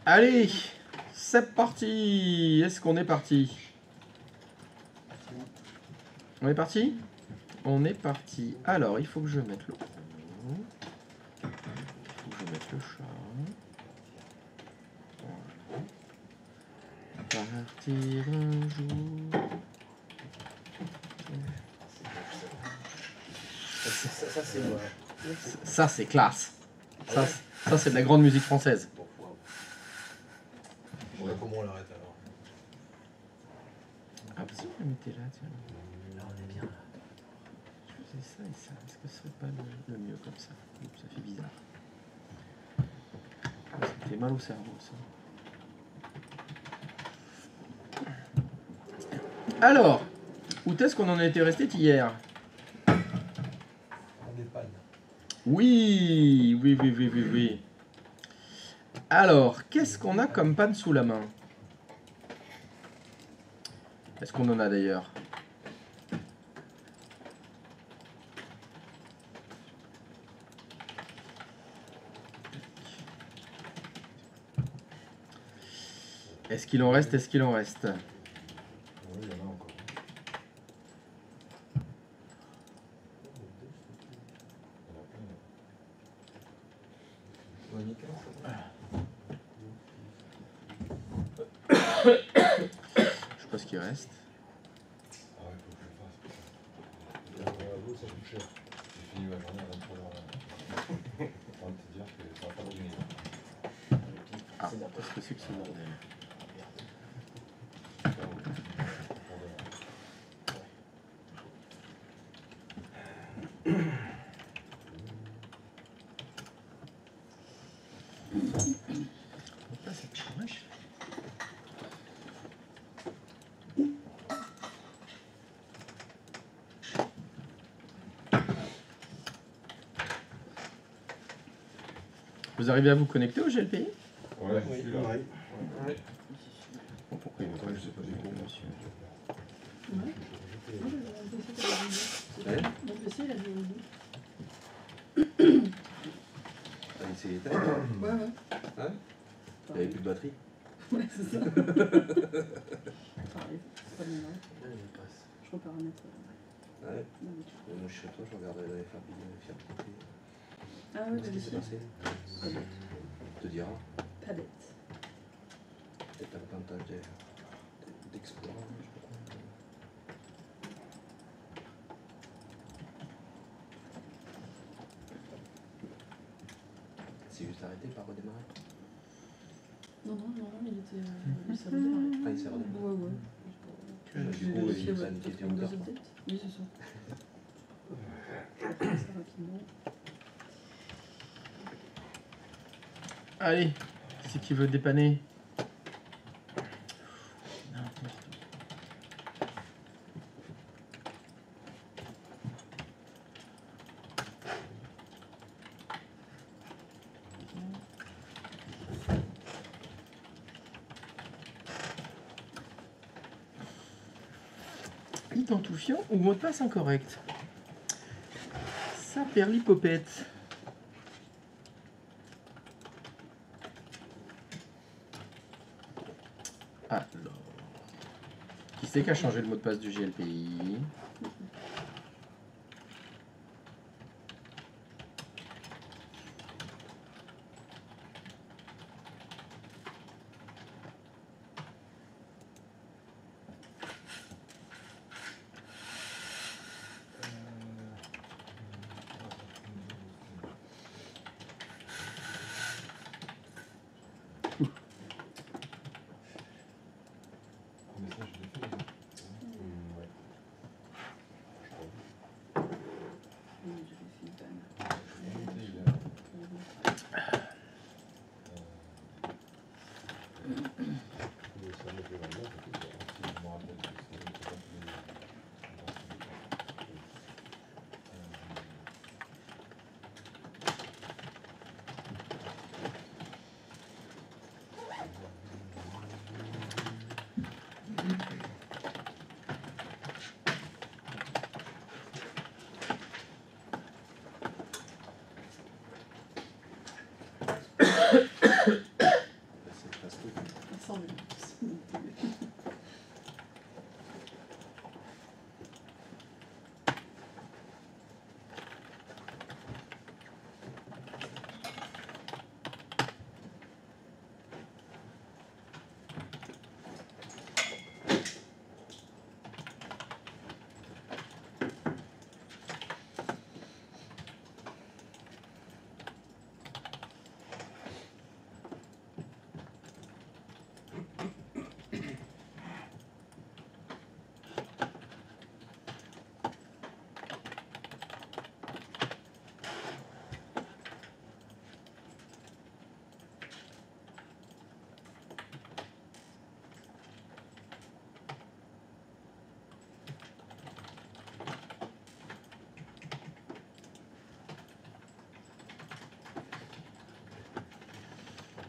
Allez, c'est parti. Est-ce qu'on est parti? On est parti? On est parti. Alors, il faut que je mette le... Il faut que je mette le chat. Voilà. Partir un jour... Ça, c'est classe. Ça c'est de la grande musique française. Bon, comment on l'arrête alors? Ah, parce que vous mettez là, tiens. Là, on est bien là. Je faisais ça et ça. Est-ce que ce serait pas le mieux comme ça? Ça fait bizarre. Ça fait mal au cerveau, ça. Alors, où est-ce qu'on en était resté hier? On dépanne. Oui. Alors, qu'est-ce qu'on a comme panne sous la main? Est-ce qu'on en a d'ailleurs? Est-ce qu'il en reste? Est-ce qu'il en reste? Oui, il y en a encore. Je sais pas ce qu'il reste. Ah ouais, faut que je le fasse. L'eau, ça coûte cher. J'ai fini ma journée à 23h là. J'ai envie de te dire que ça va pas durer. Ah, qu'est-ce que c'est que ce bordel? Là, ça fait dommage. Vous arrivez à vous connecter au GLPI? Ouais, Oui, celui-là. ouais. Bon, pourquoi il veut pas? Je sais pas du tout, monsieur. Mon PC, il a dit T'as essayé ta ouais. Hein? Il n'y avait plus de batterie? Ouais, c'est ça. Pareil, c'est pas bien. Il passe. Je reparamètre. Ouais. Non, mais tu- Moi je suis chez toi, je regardais la fiabilité. Ah ouais, Qu'est-ce qui s'est vérifier. passé? Pas bête. On te dira. Pas bête. Peut-être un plantage d'Explora, je sais pas quoi. C'est juste arrêté, pas redémarrer. Non, il était. Il s'est redémarré. Ah, il s'est redémarré. Ouais. Du coup, vérifié, ça a ouais, une pour petite prendre des hauteur, quoi. updates. Oui, c'est ça. Je vais faire ça rapidement. Allez, c'est qui veut dépanner? Identifiant ou mot de passe incorrect? Ça perd l'hypopète. Alors, qui c'est qui a changé le mot de passe du GLPI? Mais ça, je l'ai fait. Ouais.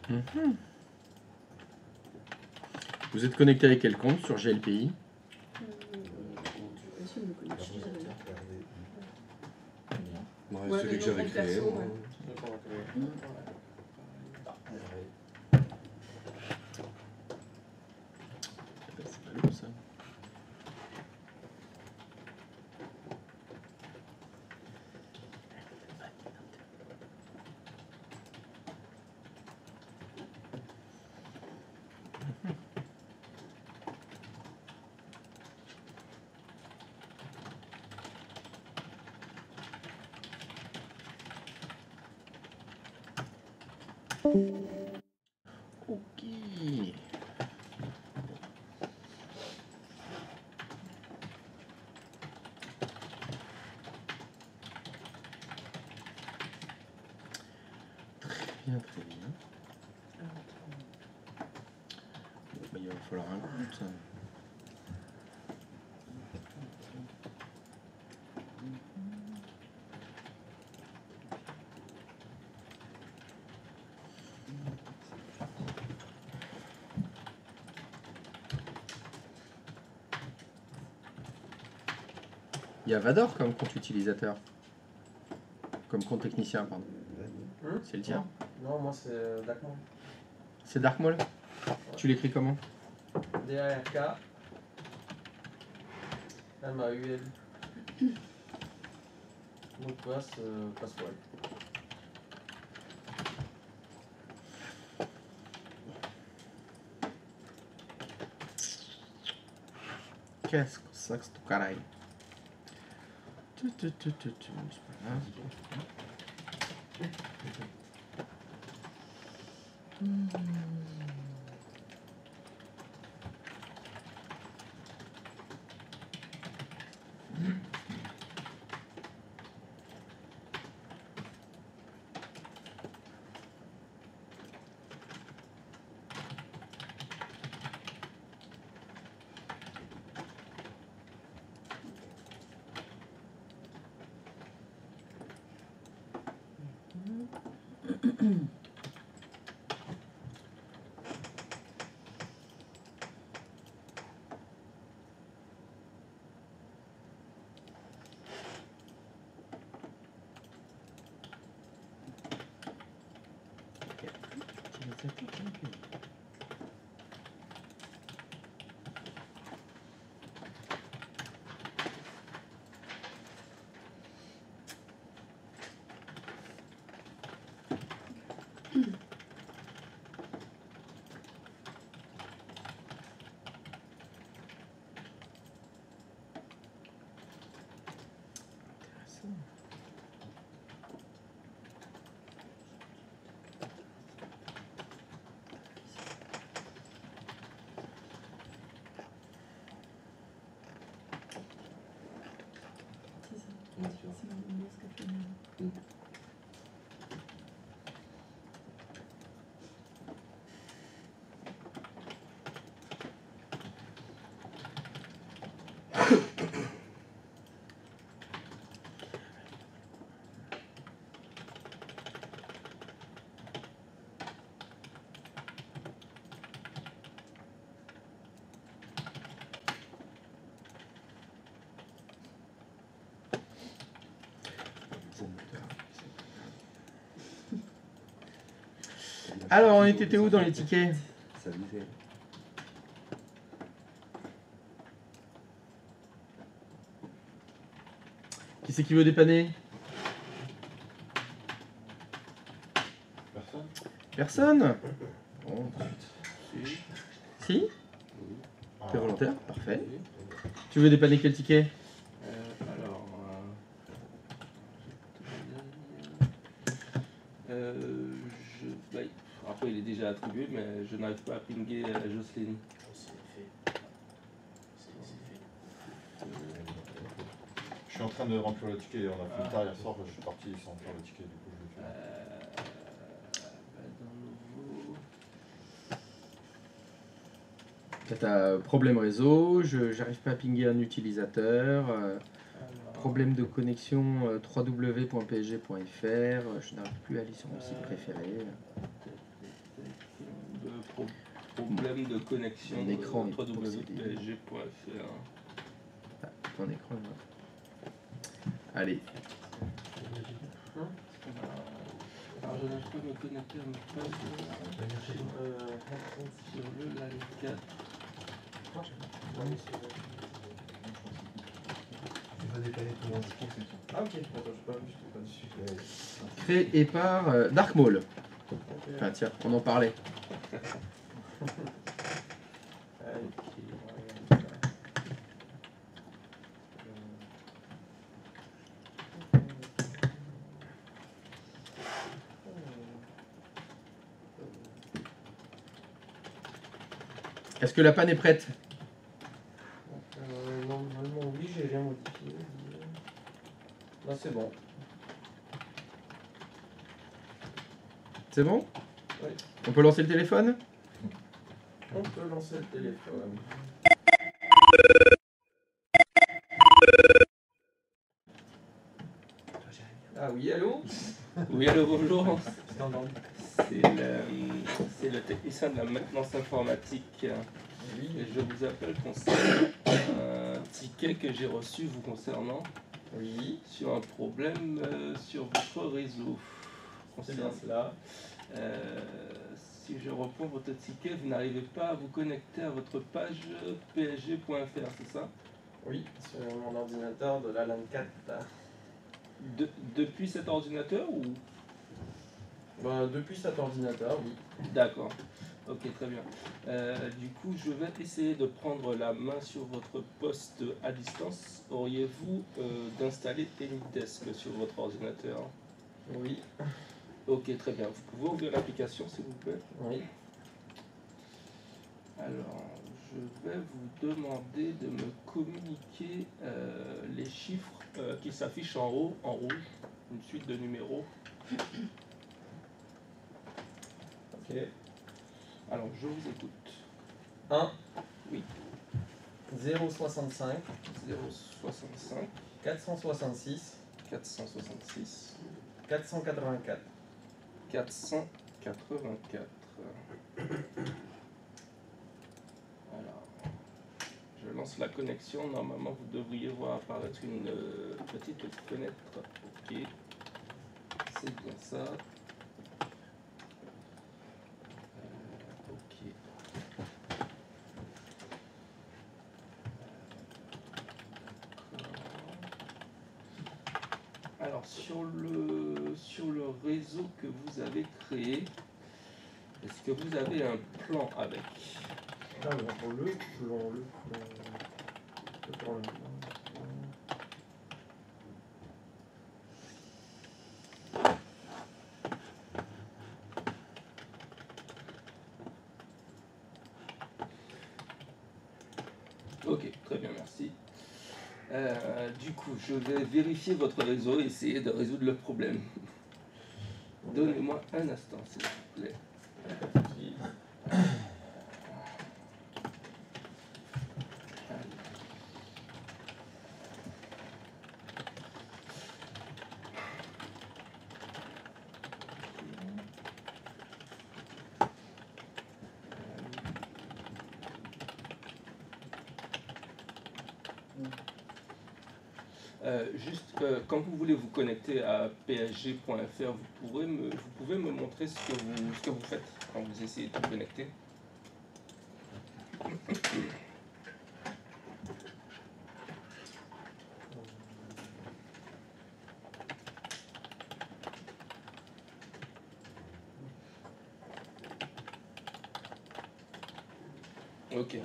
Mhm. Vous êtes connecté avec quel compte sur GLPI? Essaye de me connecter. Ouais, Ouais, celui le que j'avais nom créé. perso, moi. ouais. C'est pas lourd ça. Ok. Très bien, très bien. Bon, bah, il va falloir un compte. Il y a Vador comme compte utilisateur. Comme compte technicien, pardon. C'est le tien? Non, moi c'est Dakmon. C'est Darkmall? Tu l'écris comment? D-A-R-K M-A-U-L. Mot de passe, Pasquale. Qu'est-ce que c'est que ce caralho? C'est pas grave. C'est mon ce qu'a fait. Alors, on était où dans les tickets? Ça visait. Qui c'est qui veut dépanner? Personne? Personne? Bon, Si. si? Ah. T'es volontaire? Parfait. Tu veux dépanner quel ticket? Alors. Bah, après, il est déjà attribué, mais je n'arrive pas à pinguer Jocelyne. Je suis en train de remplir le ticket. On a fait tard hier soir, je suis parti sans remplir le ticket, du coup je le fais. Dans nouveau. T'as problème réseau, j'arrive pas à pinguer un utilisateur, problème de connexion www.psg.fr, je n'arrive plus à aller sur mon site préféré. problème de connexion. Un écran, www.psg.fr. Ah, ton écran. Là. Allez. Alors je n'arrive pas à me connecter à ma page sur le Line 4. Tu vas décaler tout le monde. Ah ok, attends, j'ai pas vu, j'étais pas dessus. Créé par Dark Maul. Ok. Enfin tiens, on en parlait. Allez. Est-ce que la panne est prête? Normalement oui, j'ai rien modifié. Là c'est bon. C'est bon? Oui. On peut lancer le téléphone? On peut lancer le téléphone. Ah oui, allô? Oui, allô, bonjour. Je t'ai entendu. C'est le technicien de la maintenance informatique. Oui. Et je vous appelle concernant un ticket que j'ai reçu vous concernant Oui. sur un problème sur votre réseau. C'est bien cela. Si je reprends votre ticket, vous n'arrivez pas à vous connecter à votre page psg.fr, c'est ça? Oui, sur mon ordinateur de la LAN 4. Depuis cet ordinateur ou? Bah, depuis cet ordinateur, oui. D'accord. Ok, très bien. Du coup, je vais essayer de prendre la main sur votre poste à distance. Auriez-vous d'installer AnyDesk sur votre ordinateur? Oui. Ok, très bien. Vous pouvez ouvrir l'application, s'il vous plaît? Oui. Alors, je vais vous demander de me communiquer les chiffres qui s'affichent en haut, en rouge, une suite de numéros. Ok. Alors, je vous écoute. 1. Oui. 065 065 466 466 484. 484. Alors, je lance la connexion. Normalement, vous devriez voir apparaître une petite fenêtre. Ok, c'est bien ça. Ok. Alors, sur le réseau que vous avez créé, est-ce que vous avez un plan avec? Alors, le plan. Ok, très bien, merci. Du coup, je vais vérifier votre réseau et essayer de résoudre le problème. Donnez-moi un instant, s'il vous plaît. Juste, quand vous voulez vous connecter à psg.fr, vous pouvez me montrer ce que vous faites quand vous essayez de vous connecter. Ok,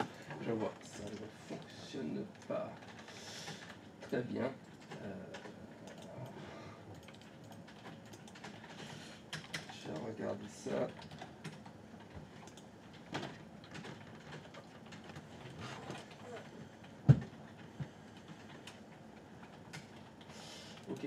je vois, ça ne fonctionne pas. Très bien. Je vais regarder ça. Ok.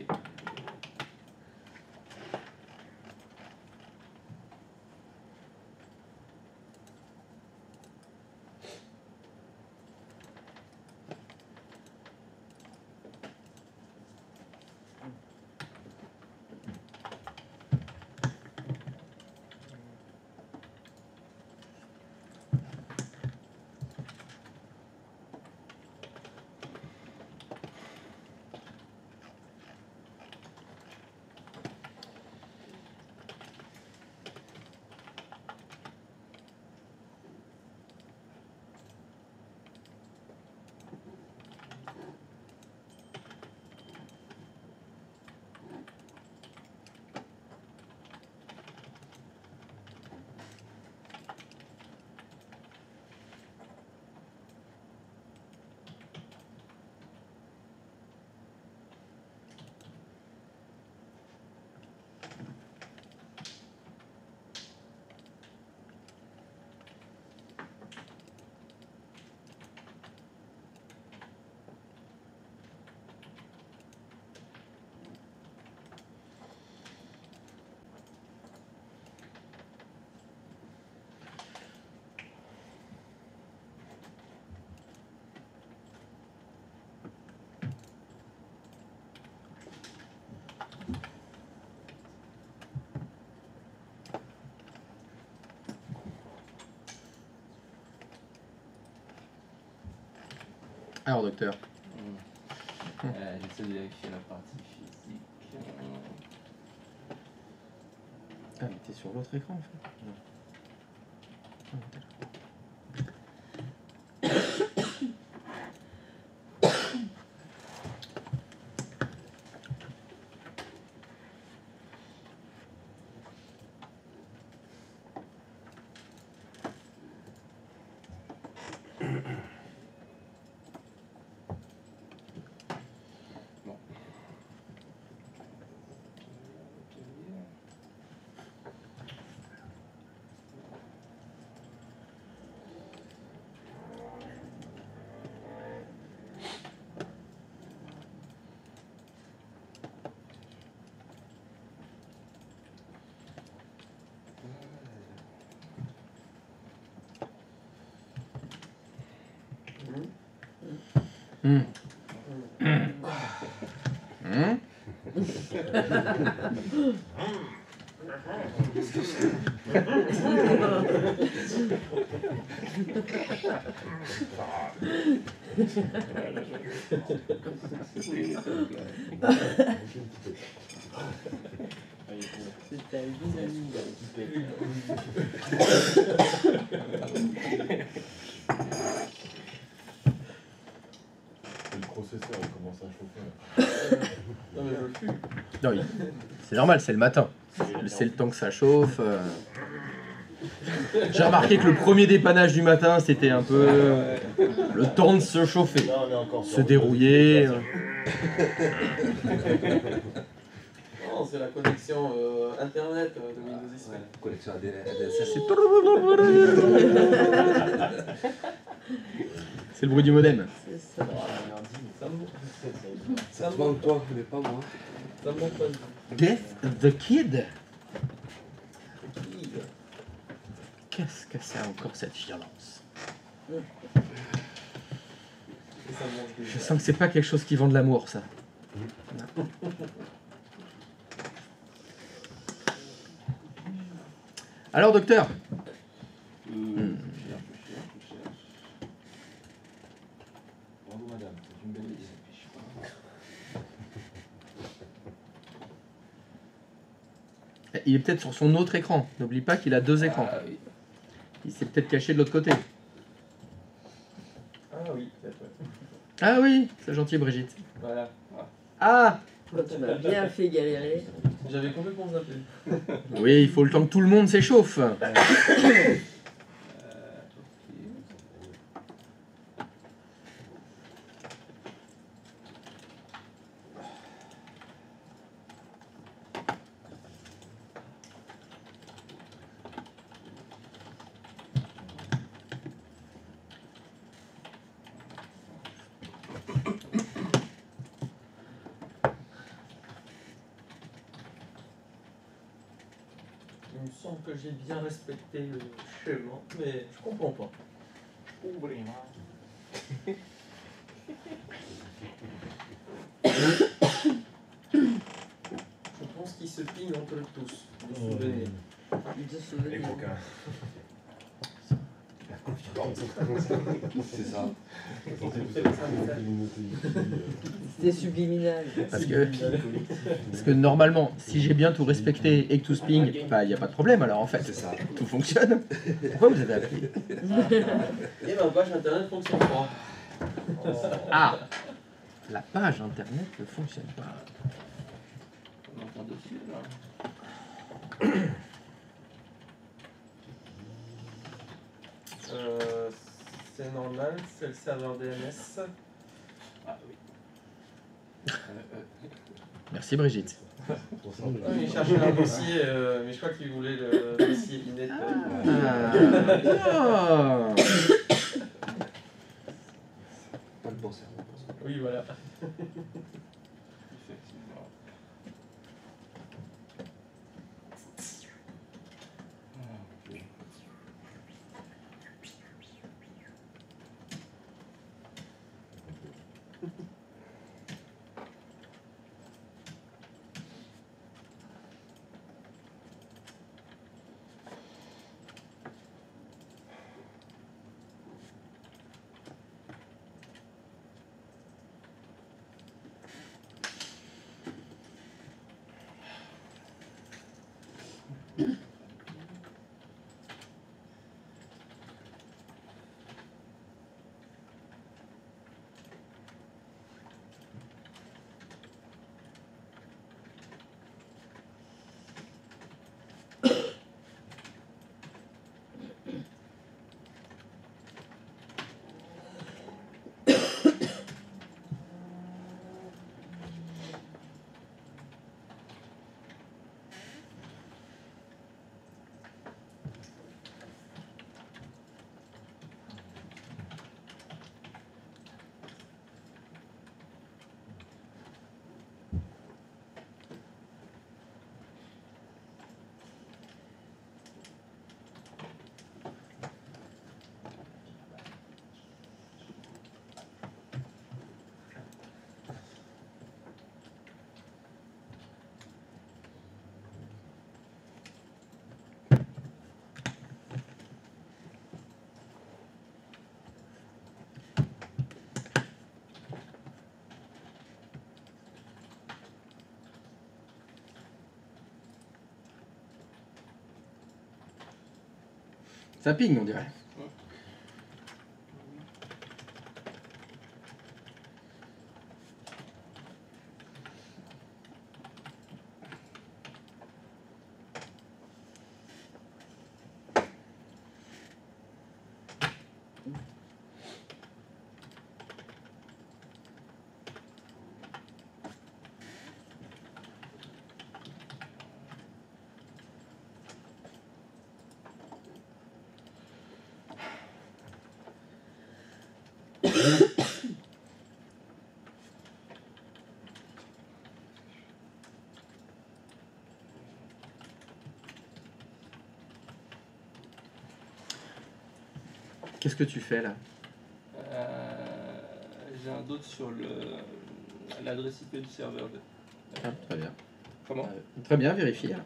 Alors, docteur. J'essaie de vérifier la partie physique. Ah, mais t'es sur l'autre écran en fait. Non. Ah, t'es là. Hum. Hum. C'est ta vie d'amis. Le processeur il commence à chauffer. Non, mais je le fume. Non, c'est normal, c'est le matin. C'est le temps que ça chauffe. J'ai remarqué que le premier dépannage du matin, c'était un peu le temps de se chauffer, Là, on est encore se dérouiller. Non, c'est la connexion internet de Windows XP. Connexion ADSL. C'est le bruit du modem. C'est ça. Ça me manque toi, mais pas moi. Ça me manque pas du tout. Death the Kid. Qu'est-ce que c'est encore cette violence? Et ça me manque Je déjà. sens que c'est pas quelque chose qui vend de l'amour, ça. Non. Alors, docteur? Je cherche. Bravo madame, c'est une belle idée. Il est peut-être sur son autre écran. N'oublie pas qu'il a deux écrans. Ah oui. Il s'est peut-être caché de l'autre côté. Ah oui, peut-être, ouais. Ah oui, c'est gentil, Brigitte. Voilà. Ah! Toi, tu m'as bien fait galérer. J'avais complètement zappé. Oui, il faut le temps que tout le monde s'échauffe. Il me semble que j'ai bien respecté le chemin, mais je comprends pas. Je pense qu'ils se pignent entre eux tous. Vous vous souvenez. De souvenir. Les coquins. C'est ça. C'était subliminal. Parce que normalement, si j'ai bien tout respecté et que tout se ping, bah, il n'y a pas de problème alors en fait. C'est ça. Tout fonctionne. Pourquoi vous avez appelé? Et ma page internet fonctionne pas. Ah! La page internet ne fonctionne pas. On entend dessus là. C'est normal, c'est le serveur DNS. Ah oui. Merci Brigitte. Il cherchait un dossier, mais je crois qu'il voulait le dossier inet. Ah. Pas le bon cerveau. Oui, voilà. Effectivement. Ça ping, on dirait. Qu'est-ce que tu fais là? J'ai un doute sur l'adresse IP du serveur. Ah, très bien. Comment? Très bien, vérifie. Là.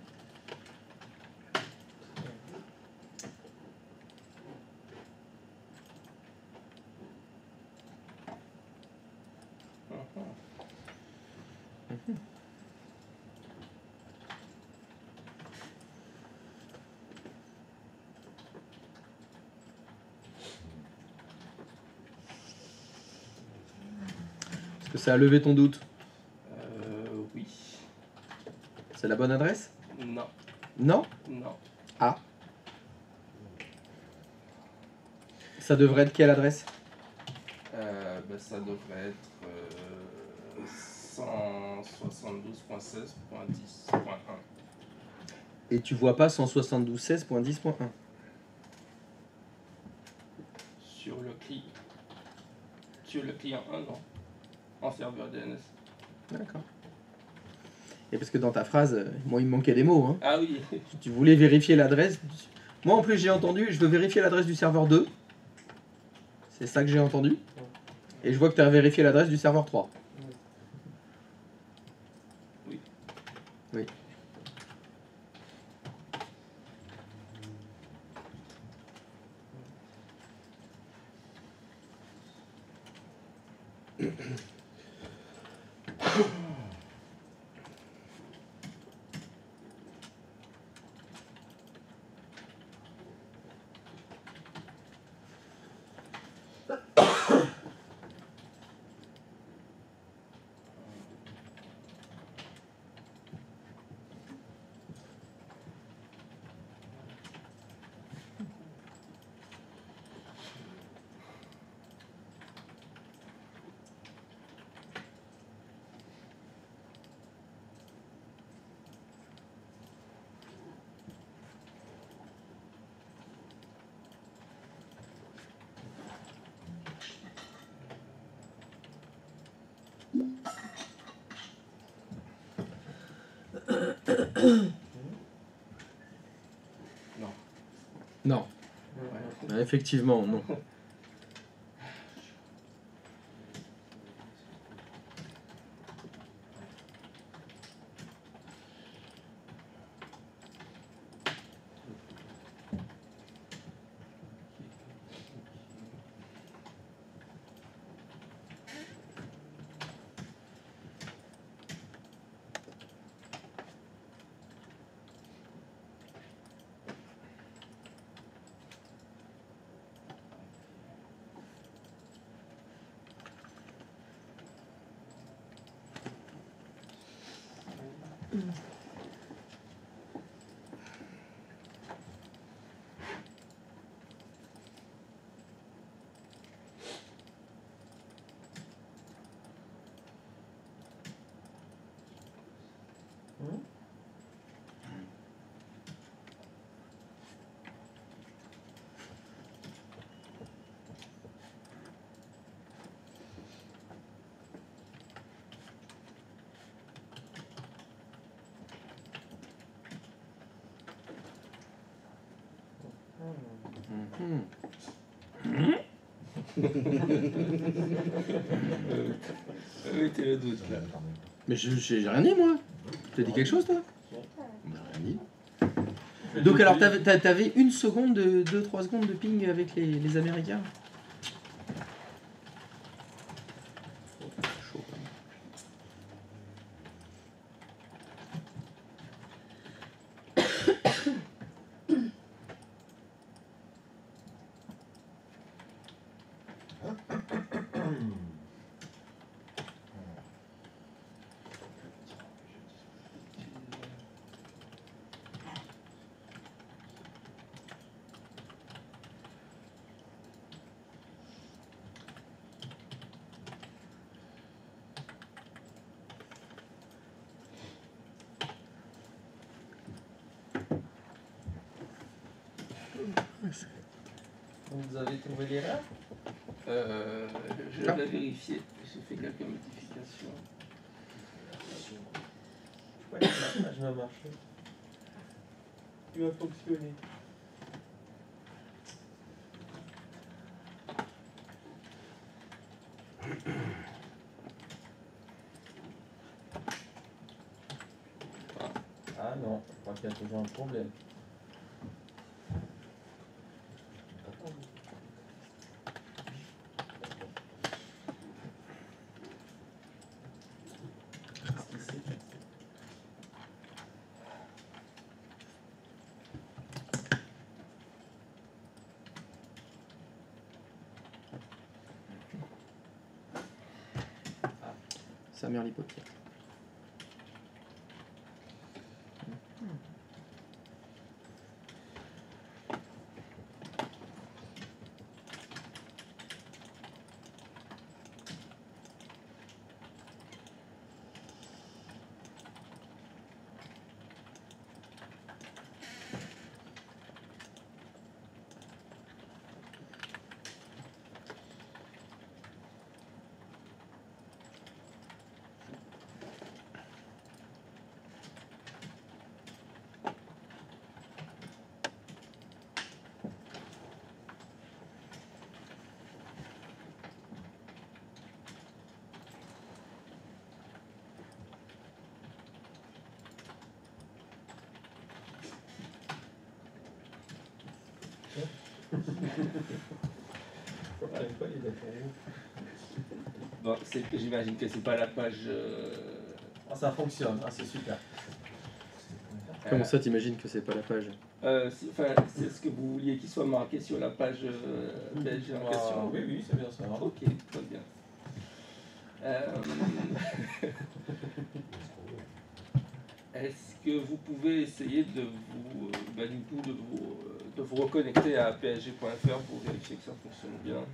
Est-ce que ça a levé ton doute? Oui. C'est la bonne adresse? Non. Non? Non. Ça devrait être quelle adresse? Ça devrait être 172.16.10.1. Et tu vois pas 172.16.10.1. Sur le client 1, non. En serveur DNS. D'accord. Et parce que dans ta phrase, moi il me manquait des mots. Hein. Ah oui. Tu voulais vérifier l'adresse. Moi en plus j'ai entendu, je veux vérifier l'adresse du serveur 2. C'est ça que j'ai entendu. Et je vois que tu as vérifié l'adresse du serveur 3. Oui. Oui. Non. Non. Ouais. Effectivement, non. Oui, t'es le doute. Là. Mais j'ai rien dit moi. Tu as dit quelque chose toi? On n'a rien dit. Donc alors t'avais une seconde, 2-3 secondes de ping avec les Américains? Chaud quand même. Donc vous avez trouvé l'erreur? Je vais vérifier. J'ai fait quelques modifications. Je crois que la page va marcher. Il va fonctionner. Ah non, je crois qu'il y a toujours un problème. Qu'est-ce qui s'est passé? Sa mère l'hypothèque. Bon, j'imagine que c'est pas la page. Ah, ça fonctionne, ah, c'est super. Comment ça, t'imagines que c'est pas la page? C'est ce que vous vouliez qu'il soit marqué sur la page belge en question. Oui, oui, c'est bien ça. Ok, très bien. Est-ce que vous pouvez essayer de vous, du coup, de vous reconnecter à psg.fr pour vérifier que ça fonctionne bien?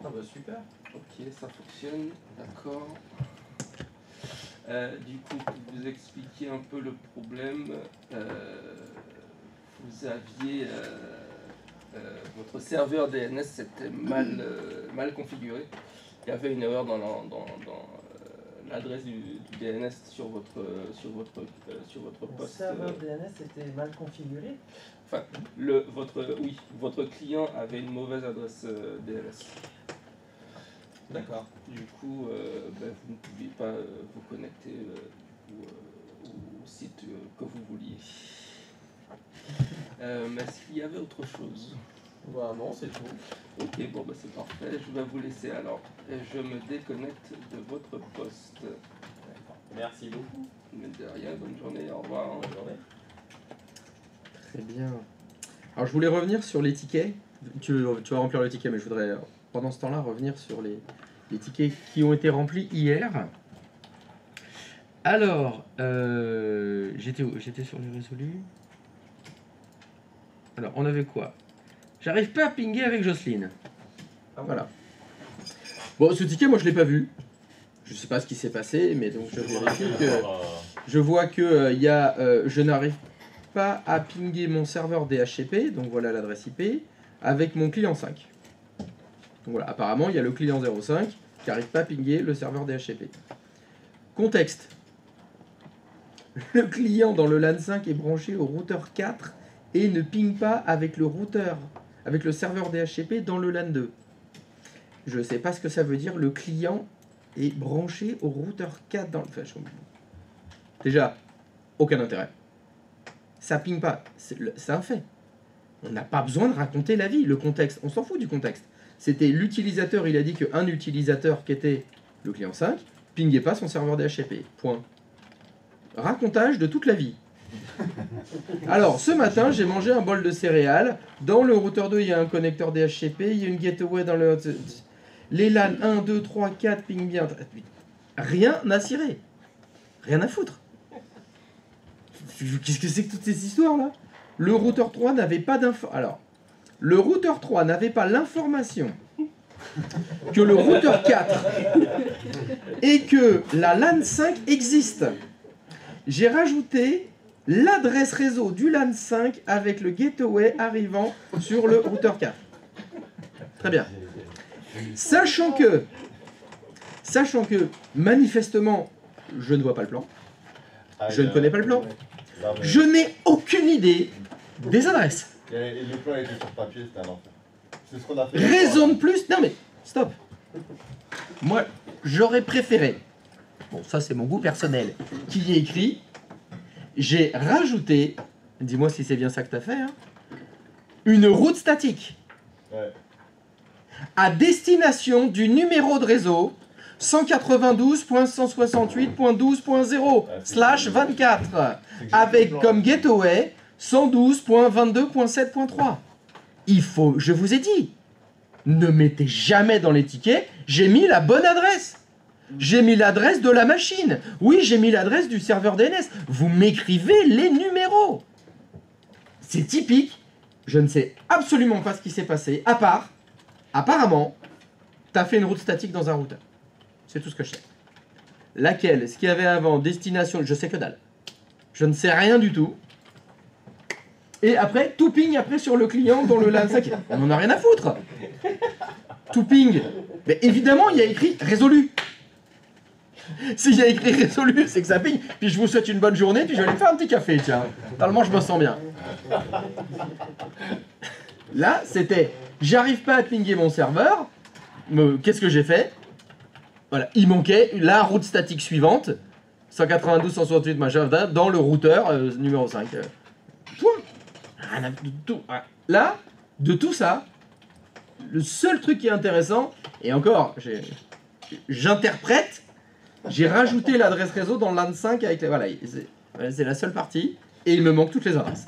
Ah bah super. Ok, ça fonctionne, d'accord. Du coup, pour vous expliquer un peu le problème, vous aviez votre serveur DNS était mal configuré. Il y avait une erreur dans l'adresse du DNS sur votre Le poste. serveur DNS était mal configuré. Enfin, votre client avait une mauvaise adresse DNS. D'accord. Du coup, vous ne pouviez pas vous connecter au site que vous vouliez. Mais est-ce qu'il y avait autre chose? Bah non, c'est tout. Ok, bon, c'est parfait. Je vais vous laisser alors. Et je me déconnecte de votre poste. D'accord. Merci beaucoup. Mais de rien, bonne journée, au revoir. Bonne journée. Très bien. Alors je voulais revenir sur les tickets. Tu vas remplir le ticket, mais je voudrais pendant ce temps-là revenir sur les tickets qui ont été remplis hier. Alors, j'étais sur les résolus. Alors, on avait quoi? J'arrive pas à pinguer avec Jocelyne. Ah, Voilà. Bon, ce ticket, moi, je l'ai pas vu. Je sais pas ce qui s'est passé, mais donc je vérifie que... Je vois que je n'arrive pas à pinguer mon serveur DHCP, donc voilà l'adresse IP, avec mon client 5. Donc voilà, apparemment, il y a le client 05 qui n'arrive pas à pinguer le serveur DHCP. Contexte. Le client dans le LAN 5 est branché au routeur 4 et ne ping pas avec le routeur, avec le serveur DHCP dans le LAN 2. Je ne sais pas ce que ça veut dire, le client est branché au routeur 4 dans le... Enfin, déjà, aucun intérêt. Ça ping pas, c'est un fait. On n'a pas besoin de raconter la vie, le contexte, on s'en fout du contexte. C'était l'utilisateur, il a dit qu'un utilisateur qui était le client 5 pingait pas son serveur DHCP. Point. Racontage de toute la vie. Alors, ce matin, j'ai mangé un bol de céréales. Dans le routeur 2, il y a un connecteur DHCP, il y a une gateway dans le... Les LAN 1, 2, 3, 4 ping bien. Rien à cirer. Rien à foutre. Qu'est-ce que c'est que toutes ces histoires-là? Le routeur 3 n'avait pas d'info... Alors, le routeur 3 n'avait pas l'information que le routeur 4 et que la LAN 5 existe. J'ai rajouté l'adresse réseau du LAN 5 avec le gateway arrivant sur le routeur 4. Très bien. Sachant que, manifestement, je ne vois pas le plan, je ne connais pas le plan, Non, mais- je n'ai aucune idée des adresses. Et le plan était sur papier, c'était un enfer. C'est ce qu'on a fait. Raison de plus, non mais, stop. Moi, j'aurais préféré, bon ça c'est mon goût personnel, qui est écrit, j'ai rajouté, dis-moi si c'est bien ça que tu as fait, hein, une route statique Ouais. à destination du numéro de réseau 192.168.12.0/24 avec comme gateway 112.22.7.3. Il faut, je vous ai dit, ne mettez jamais dans les tickets, j'ai mis la bonne adresse. J'ai mis l'adresse de la machine. Oui, j'ai mis l'adresse du serveur DNS. Vous m'écrivez les numéros. C'est typique. Je ne sais absolument pas ce qui s'est passé, à part, apparemment, tu as fait une route statique dans un routeur. C'est tout ce que je sais. Laquelle, ce qu'il y avait avant, destination, je sais que dalle. Je ne sais rien du tout. Et après, tout ping après sur le client dans le LAN 5. On n'en a rien à foutre. Tout ping. Mais évidemment, il y a écrit résolu. S'il y a écrit résolu, c'est que ça ping. Puis je vous souhaite une bonne journée, puis je vais aller me faire un petit café, tiens. Tellement je me sens bien. Là, c'était, j'arrive pas à pinguer mon serveur. Qu'est-ce que j'ai fait? Voilà, il manquait la route statique suivante, 192.168 machin, dans le routeur numéro 5. Point. Rien à- de tout. Là, de tout ça, le seul truc qui est intéressant, et encore, j'interprète, j'ai rajouté l'adresse réseau dans le LAN 5 avec les. Voilà, c'est la seule partie, et il me manque toutes les adresses.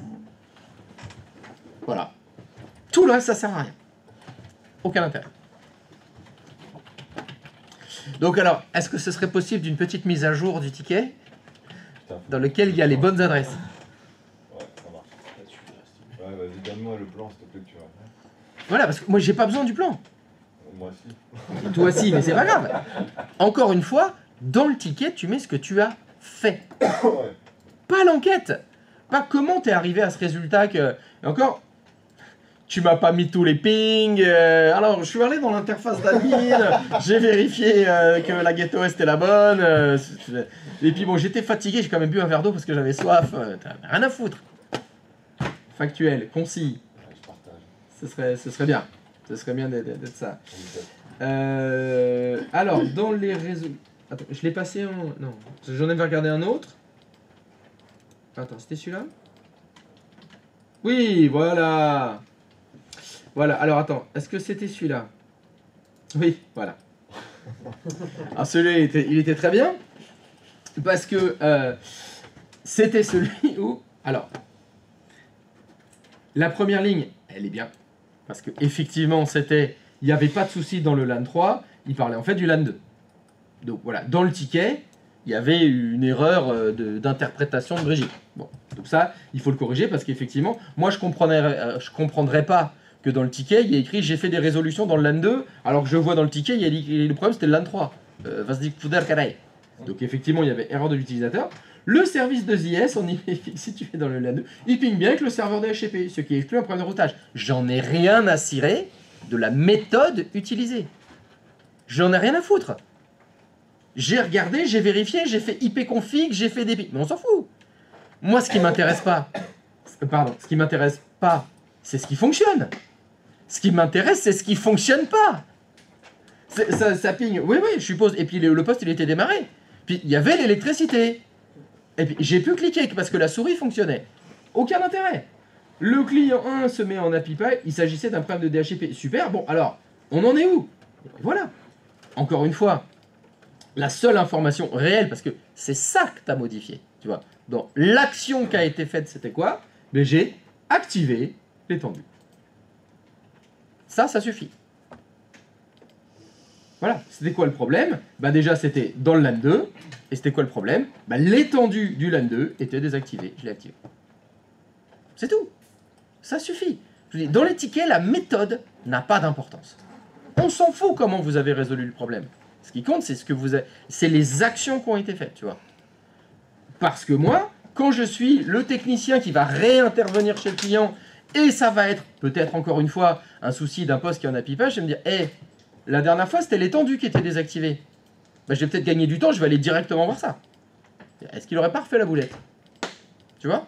Voilà. Tout le reste, ça sert à rien. Aucun intérêt. Donc alors, est-ce que ce serait possible d'une petite mise à jour du ticket dans lequel il y a les bonnes adresses? Ouais, ça marche. Ouais, vas-y, donne-moi le plan, s'il te plaît, que tu vas. Voilà, parce que moi j'ai pas besoin du plan. Moi aussi. Toi aussi, mais c'est pas grave. Encore une fois, dans le ticket, tu mets ce que tu as fait. Ouais. Pas l'enquête. Pas comment t'es arrivé à ce résultat que. Et encore, tu m'as pas mis tous les pings. Alors, je suis allé dans l'interface d'admin, j'ai vérifié que la gateway c'était la bonne. Et puis bon, j'étais fatigué, j'ai quand même bu un verre d'eau parce que j'avais soif. T'as rien à foutre. Factuel, concis. Ouais, je partage. Ce serait bien. Ce serait bien d'être ça. Nickel. Alors, dans les réseaux... Attends, je l'ai passé en... Non, j'en avais regardé un autre. Attends, c'était celui-là? Oui, voilà. Voilà, alors attends, est-ce que c'était celui-là? Oui, voilà. Alors celui-là, il était très bien. Parce que c'était celui où... Alors, la première ligne, elle est bien. Parce que effectivement, c'était... Il n'y avait pas de souci dans le LAN 3, il parlait en fait du LAN 2. Donc voilà, dans le ticket, il y avait une erreur d'interprétation de Brigitte. Bon, donc ça, il faut le corriger parce qu'effectivement, moi je comprendrais pas que dans le ticket, il y a écrit j'ai fait des résolutions dans le LAN 2, alors que je vois dans le ticket, il y a le problème c'était le LAN 3. Was die Fuder caray. Donc effectivement, il y avait erreur de l'utilisateur. Le service de ZS, on y est situé dans le LAN 2, il ping bien avec le serveur DHCP, ce qui exclut un problème de routage. J'en ai rien à cirer de la méthode utilisée. J'en ai rien à foutre. J'ai regardé, j'ai vérifié, j'ai fait ipconfig, j'ai fait des... Mais on s'en fout. Moi, ce qui m'intéresse pas... ce qui m'intéresse pas, c'est ce qui fonctionne. Ce qui m'intéresse, c'est ce qui fonctionne pas. Ça ping. Oui, je suppose. Et puis le poste, il était démarré. Puis il y avait l'électricité. Et puis j'ai pu cliquer parce que la souris fonctionnait. Aucun intérêt. Le client 1 se met en API Pie, il s'agissait d'un problème de DHCP. Super, bon, alors, on en est où? Voilà. Encore une fois, la seule information réelle, parce que c'est ça que tu as modifié, tu vois. Dans l'action qui a été faite, c'était quoi? Mais j'ai activé l'étendue. Ça suffit. Voilà. C'était quoi le problème? Bah déjà, c'était dans le LAN 2. Et c'était quoi le problème? Bah l'étendue du LAN 2 était désactivée. Je l'ai activée. C'est tout. Ça suffit. Je dis, dans les tickets, la méthode n'a pas d'importance. On s'en fout comment vous avez résolu le problème. Ce qui compte, c'est c'est les actions qui ont été faites, tu vois. Parce que moi, quand je suis le technicien qui va réintervenir chez le client, et ça va être peut-être encore une fois un souci d'un poste qui est en appipage, je vais me dire, hé, la dernière fois c'était l'étendue qui était désactivée. Bah, je vais peut-être gagner du temps, je vais aller directement voir ça. Est-ce qu'il aurait pas refait la boulette? Tu vois?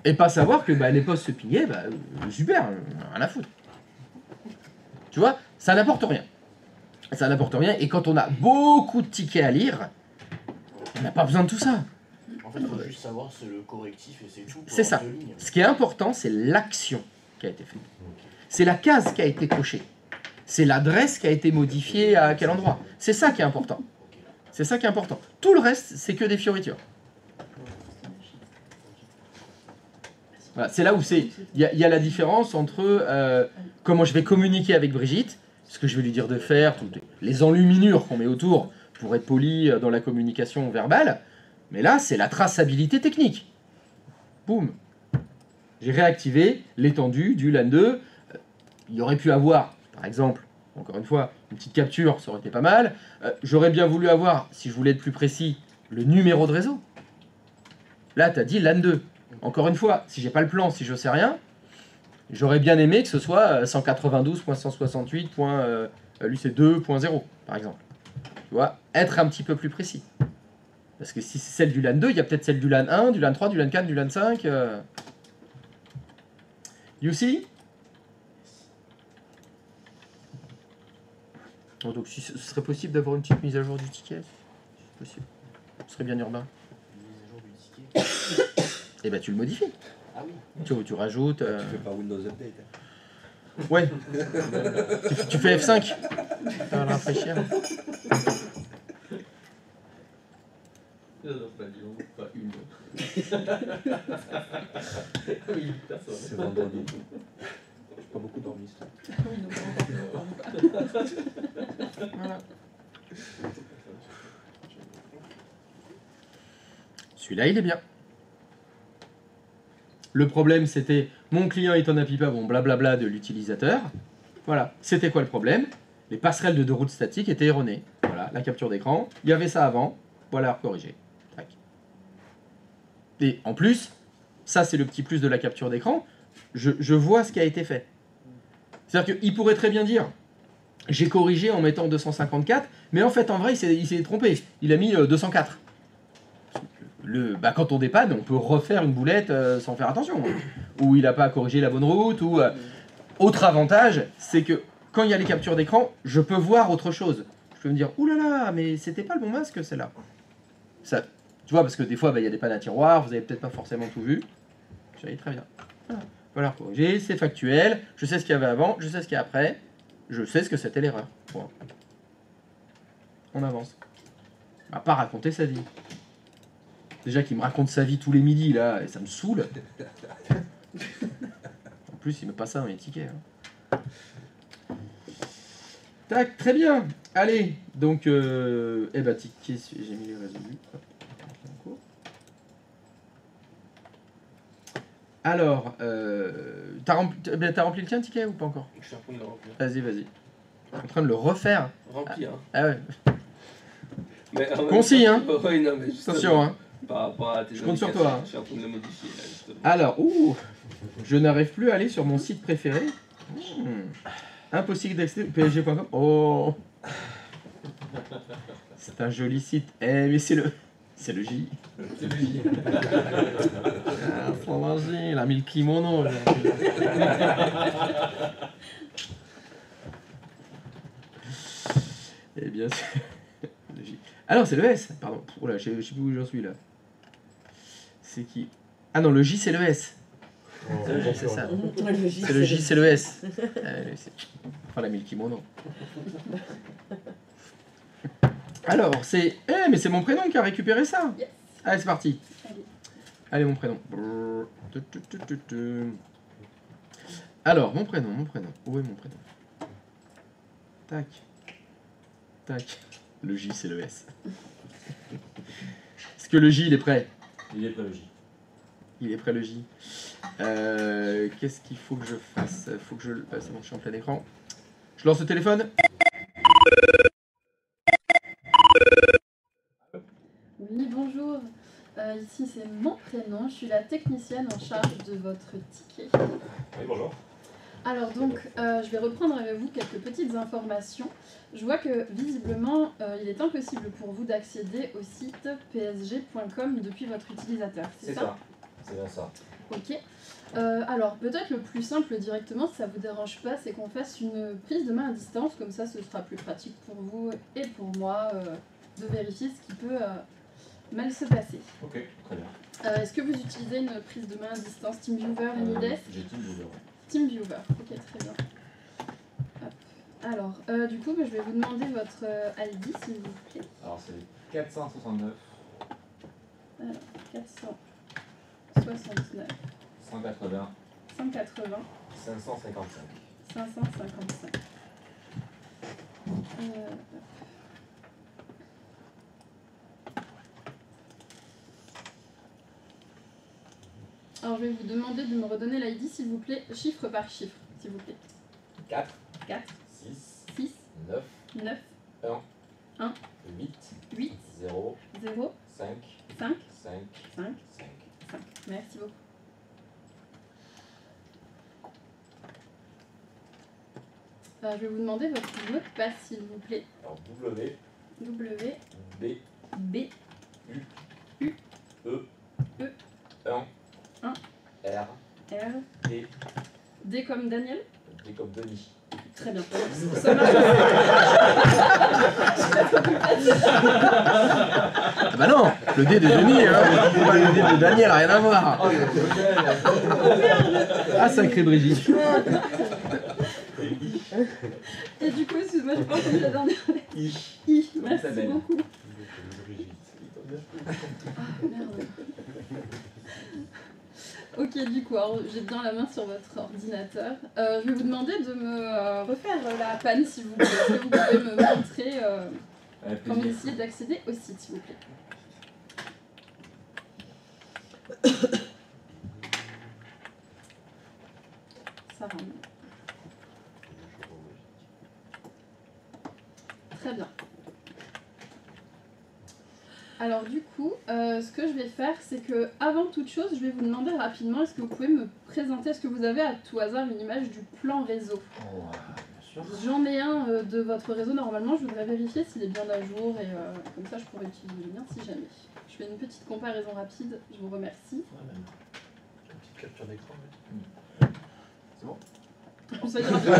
Et pas savoir que bah, les postes se pingaient, bah, super, rien à foutre. Tu vois? Ça n'apporte rien. Ça n'apporte rien, et quand on a beaucoup de tickets à lire, on n'a pas besoin de tout ça. En fait, il faut juste savoir c'est le correctif et c'est tout. C'est ça. Ce qui est important, c'est l'action qui a été faite. C'est la case qui a été cochée. C'est l'adresse qui a été modifiée à quel endroit. C'est ça qui est important. C'est ça qui est important. Tout le reste, c'est que des fioritures. Voilà, c'est là où il y a la différence entre comment je vais communiquer avec Brigitte, ce que je vais lui dire de faire, toutes les enluminures qu'on met autour pour être poli dans la communication verbale. Mais là, c'est la traçabilité technique. Boum. J'ai réactivé l'étendue du LAN 2. Il aurait pu avoir, par exemple, encore une fois, une petite capture, ça aurait été pas mal. J'aurais bien voulu avoir, si je voulais être plus précis, le numéro de réseau. Là, tu as dit LAN 2. Encore une fois, si j'ai pas le plan, si je sais rien, j'aurais bien aimé que ce soit 192.168.2.0, par exemple. Tu vois, être un petit peu plus précis. Parce que si c'est celle du LAN 2, il y a peut-être celle du LAN 1, du LAN 3, du LAN 4, du LAN 5. You see? Oh, donc si ce serait possible d'avoir une petite mise à jour du ticket, c'est possible. Ce serait bien urbain. Mise à jour du ticket. Et ben tu le modifies. Ah oui. Tu rajoutes. Tu fais pas Windows Update. Ouais. tu fais F5. Ça va le rafraîchir. Pas une. C'est vendredi. J'ai pas beaucoup dormi. Oui, donc Voilà. Celui-là, il est bien. Le problème, c'était mon client est en API pas, bon blablabla de l'utilisateur. Voilà. C'était quoi le problème? Les passerelles de deux routes statiques étaient erronées. Voilà, la capture d'écran. Il y avait ça avant. Voilà, corrigé. Tac. Et en plus, ça c'est le petit plus de la capture d'écran. Je vois ce qui a été fait. C'est-à-dire qu'il pourrait très bien dire j'ai corrigé en mettant 254, mais en fait, en vrai, il s'est trompé. Il a mis 204. Quand on dépanne, on peut refaire une boulette sans faire attention. Ou il n'a pas corrigé la bonne route. Ou autre avantage, c'est que quand il y a les captures d'écran, je peux voir autre chose. Je peux me dire, oulala, mais c'était pas le bon masque celle-là. Ça, tu vois, parce que des fois, il y a des pannes à tiroir, vous avez peut-être pas forcément tout vu. J'allais très bien. Voilà, corrigé, c'est factuel, je sais ce qu'il y avait avant, je sais ce qu'il y a après, je sais ce que c'était l'erreur. Point. On avance. On va pas raconter sa vie. Déjà qu'il me raconte sa vie tous les midis, là, et ça me saoule. En plus, il me passe ça dans les tickets. Hein. Tac, très bien. Allez, donc, ticket, j'ai mis les résolus. Hop, en cours. Alors, t'as rempli le tien, ticket, ou pas encore? Je suis en train de le remplir. Vas-y. Je suis en train de le refaire. Rempli, hein. Ah ouais. Mais en même Concis, temps- hein. Ouais, non, mais justement, Attention, hein. Par rapport à tes Je compte sur indications, toi, hein. Je suis en train de le modifier, là, justement. Alors, je n'arrive plus à aller sur mon site préféré. Impossible d'accéder psg.com. Oh, c'est un joli site. Mais c'est le J. C'est le J. Ah, faut manger. Il a mis le kimono. Là. Eh bien, c'est le J. Alors, c'est le S. Pardon. Oh là, je sais plus où j'en suis là. C'est qui? Ah non, le J, c'est le S. C'est ça. C'est le J, c'est le S. Enfin, la mis le kimono. Alors, c'est... mais c'est mon prénom qui a récupéré ça. Yes. Allez, c'est parti. Allez, mon prénom. Alors, mon prénom. Où est mon prénom? Tac. Le J, c'est le S. Est-ce que le J, il est prêt? Il est prêt le J. Il est prêt, le J. Qu'est-ce qu'il faut que je fasse? Faut que je... c'est bon, je suis en plein écran. Je lance le téléphone. Oui, bonjour. ici c'est mon prénom, je suis la technicienne en charge de votre ticket. Oui, bonjour. Alors donc, je vais reprendre avec vous quelques petites informations. Je vois que visiblement, il est impossible pour vous d'accéder au site psg.com depuis votre utilisateur, c'est ça? C'est bien ça. Ok. Alors peut-être le plus simple directement, si ça vous dérange pas, c'est qu'on fasse une prise de main à distance, comme ça ce sera plus pratique pour vous et pour moi de vérifier ce qui peut mal se passer. Ok, très bien. Est-ce que vous utilisez une prise de main à distance TeamViewer et Nides? J'ai TeamViewer. TeamViewer, ok, très bien. Hop. Alors, du coup, je vais vous demander votre ID, s'il vous plaît. Alors c'est 469 Alors, 469, 180 180, 555. 555. Alors, je vais vous demander de me redonner l'ID, s'il vous plaît, chiffre par chiffre, s'il vous plaît. 4, 4, 6, 6, 9, 9, 1, 8, 8, 0, 0, 5, 5, 5, 5, 5. 5. Merci beaucoup. Je vais vous demander votre mot de passe, s'il vous plaît. Alors W, W, B, B, E, E, 1, 1, R, R, D, D comme Daniel. D comme Denis. Très bien. Ça marche. Ah bah non, le dé de Denis, hein, pas le dé de Daniel, rien à voir. Ah, sacré Brigitte. Et du coup, excuse-moi, j'ai pas entendu la dernière lettre. I. I, merci Isabelle. beaucoup. Brigitte. Ah, merde. Ok, du coup, alors, j'ai bien la main sur votre ordinateur. Je vais vous demander de me refaire la panne, s'il vous plaît. Est-ce que vous pouvez me montrer Avec comment plaisir. essayer d'accéder au site, s'il vous plaît. Ça rend. Très bien. Alors du coup, ce que je vais faire, c'est que avant toute chose, je vais vous demander rapidement, est-ce que vous pouvez me présenter, est-ce que vous avez à tout hasard une image du plan réseau? Oh, bien sûr. J'en ai un de votre réseau normalement, je voudrais vérifier s'il est bien à jour et comme ça je pourrais utiliser le lien si jamais. Je fais une petite comparaison rapide, je vous remercie. Ouais, même. Une petite capture d'écran. C'est bon? Soyez rapides.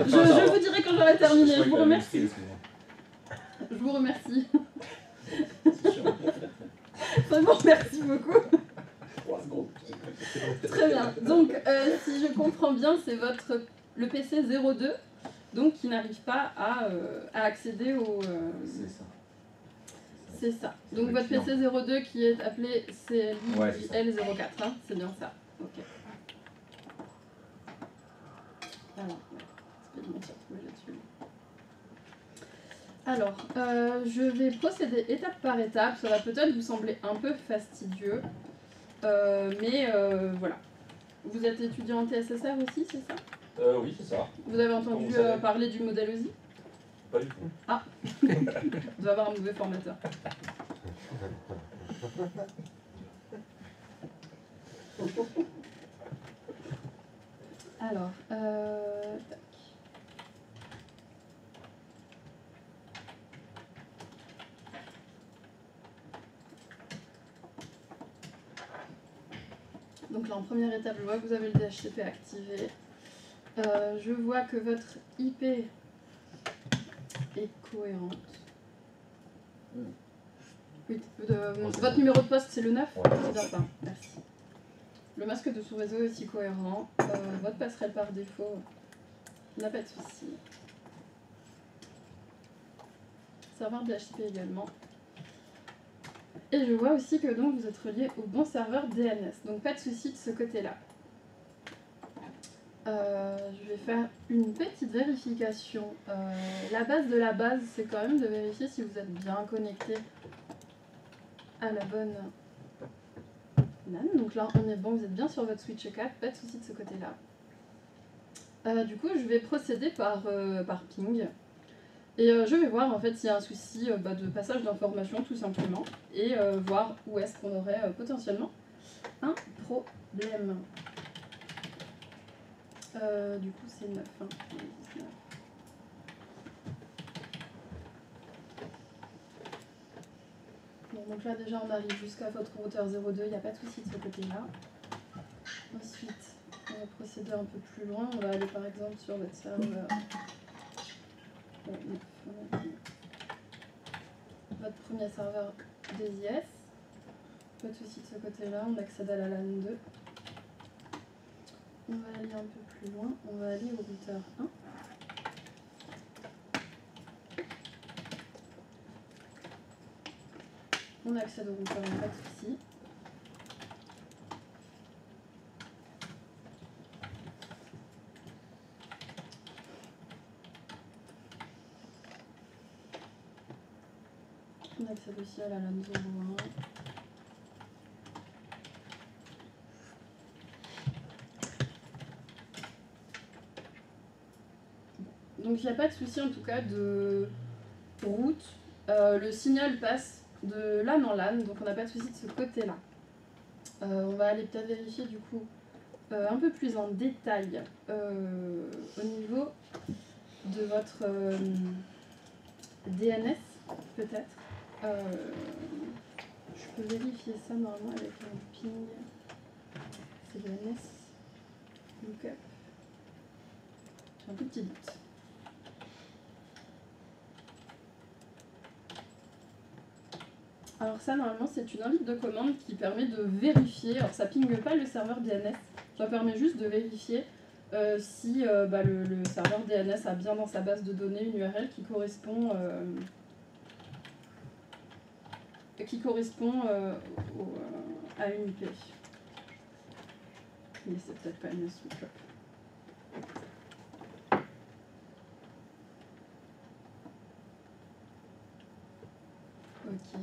Je vous dirai quand j'aurai terminé, je vous remercie. Excusez-moi. Je vous remercie. C'est sûr. Vraiment, merci beaucoup. 3 secondes. Très bien. Donc, si je comprends bien, c'est le PC 02, donc qui n'arrive pas à accéder au. C'est ça. C'est ça. C'est Donc le votre client. PC 02 qui est appelé Ouais, c'est ça. CLIL04, hein, c'est bien ça. Ok. Alors, c'est pas mentir trouver là-dessus. Alors, je vais procéder étape par étape. Ça va peut-être vous sembler un peu fastidieux, mais voilà. Vous êtes étudiant en TSSR aussi, c'est ça? Oui, c'est ça. Vous avez entendu Comment vous savez parler du modèle OSI? Pas du tout. Vous devez avoir un mauvais formateur. Alors, tac. Donc là, en première étape, je vois que vous avez le DHCP activé. Je vois que votre IP est cohérente. Oui, votre numéro de poste, c'est le 9 Ouais. C'est bien ça, merci. Le masque de sous-réseau est aussi cohérent. Votre passerelle par défaut n'a pas de souci. Serveur DHCP également. Et je vois aussi que donc vous êtes relié au bon serveur DNS, donc pas de souci de ce côté-là. Je vais faire une petite vérification. La base de la base, c'est quand même de vérifier si vous êtes bien connecté à la bonne LAN. Donc là, on est bon, vous êtes bien sur votre switch 4, pas de souci de ce côté-là. Du coup, je vais procéder par ping. Et je vais voir en fait s'il y a un souci de passage d'informations tout simplement et voir où est-ce qu'on aurait potentiellement un problème. Du coup c'est 9. Hein. 19. Bon, donc là déjà on arrive jusqu'à votre routeur 02, il n'y a pas de souci de ce côté-là. Ensuite, on va procéder un peu plus loin, on va aller par exemple sur votre serveur. Votre premier serveur des IS. Pas de souci de ce côté-là, on accède à la LAN 2. On va aller un peu plus loin, on va aller au routeur 1. On accède au routeur 1, pas de souci. On accède aussi à la LAN 01. Donc il n'y a pas de souci en tout cas de route. Le signal passe de LAN en LAN, donc on n'a pas de souci de ce côté-là. On va aller peut-être vérifier du coup un peu plus en détail au niveau de votre DNS peut-être. Je peux vérifier ça normalement avec un ping. C'est DNS lookup. J'ai un tout petit doute. Alors ça normalement c'est une invite de commande qui permet de vérifier, alors ça pingue pas le serveur DNS, ça permet juste de vérifier si le serveur DNS a bien dans sa base de données une URL qui correspond à une IP. Mais c'est peut-être pas une lookup. Ok.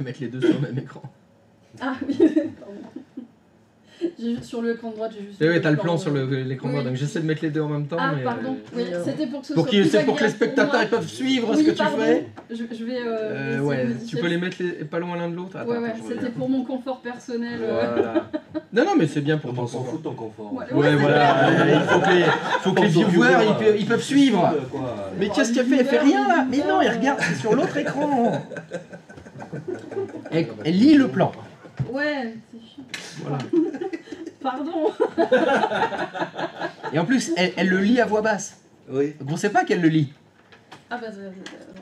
Mettre les deux sur le même écran. Ah oui, pardon. J'ai juste sur l'écran de droite, j'ai juste. Oui, t'as le plan sur l'écran droit, Oui. donc j'essaie de mettre les deux en même temps. Ah, mais, pardon, oui, c'était pour que ce pour soit que plus les agréable spectateurs pour ils moi. peuvent suivre Oui, ce que tu pardon. fais. Je vais essayer Ouais, de tu modifier. peux les mettre pas loin l'un de l'autre. Attends, Ouais, ouais, attends, je c'était reviens. pour mon confort personnel. Voilà. Non, mais c'est bien pour ton On s'en confort. fout de ton confort. Ouais. Ouais, voilà, il faut que les viewers ils peuvent suivre. Quoi. Mais qu'est-ce qu'elle fait? Elle fait rien là. Mais non, elle regarde, c'est sur l'autre écran. Elle lit le plan. Ouais, c'est chiant. Voilà. Pardon. Et en plus, elle le lit à voix basse. Oui. Donc on sait pas qu'elle le lit. Ah bah,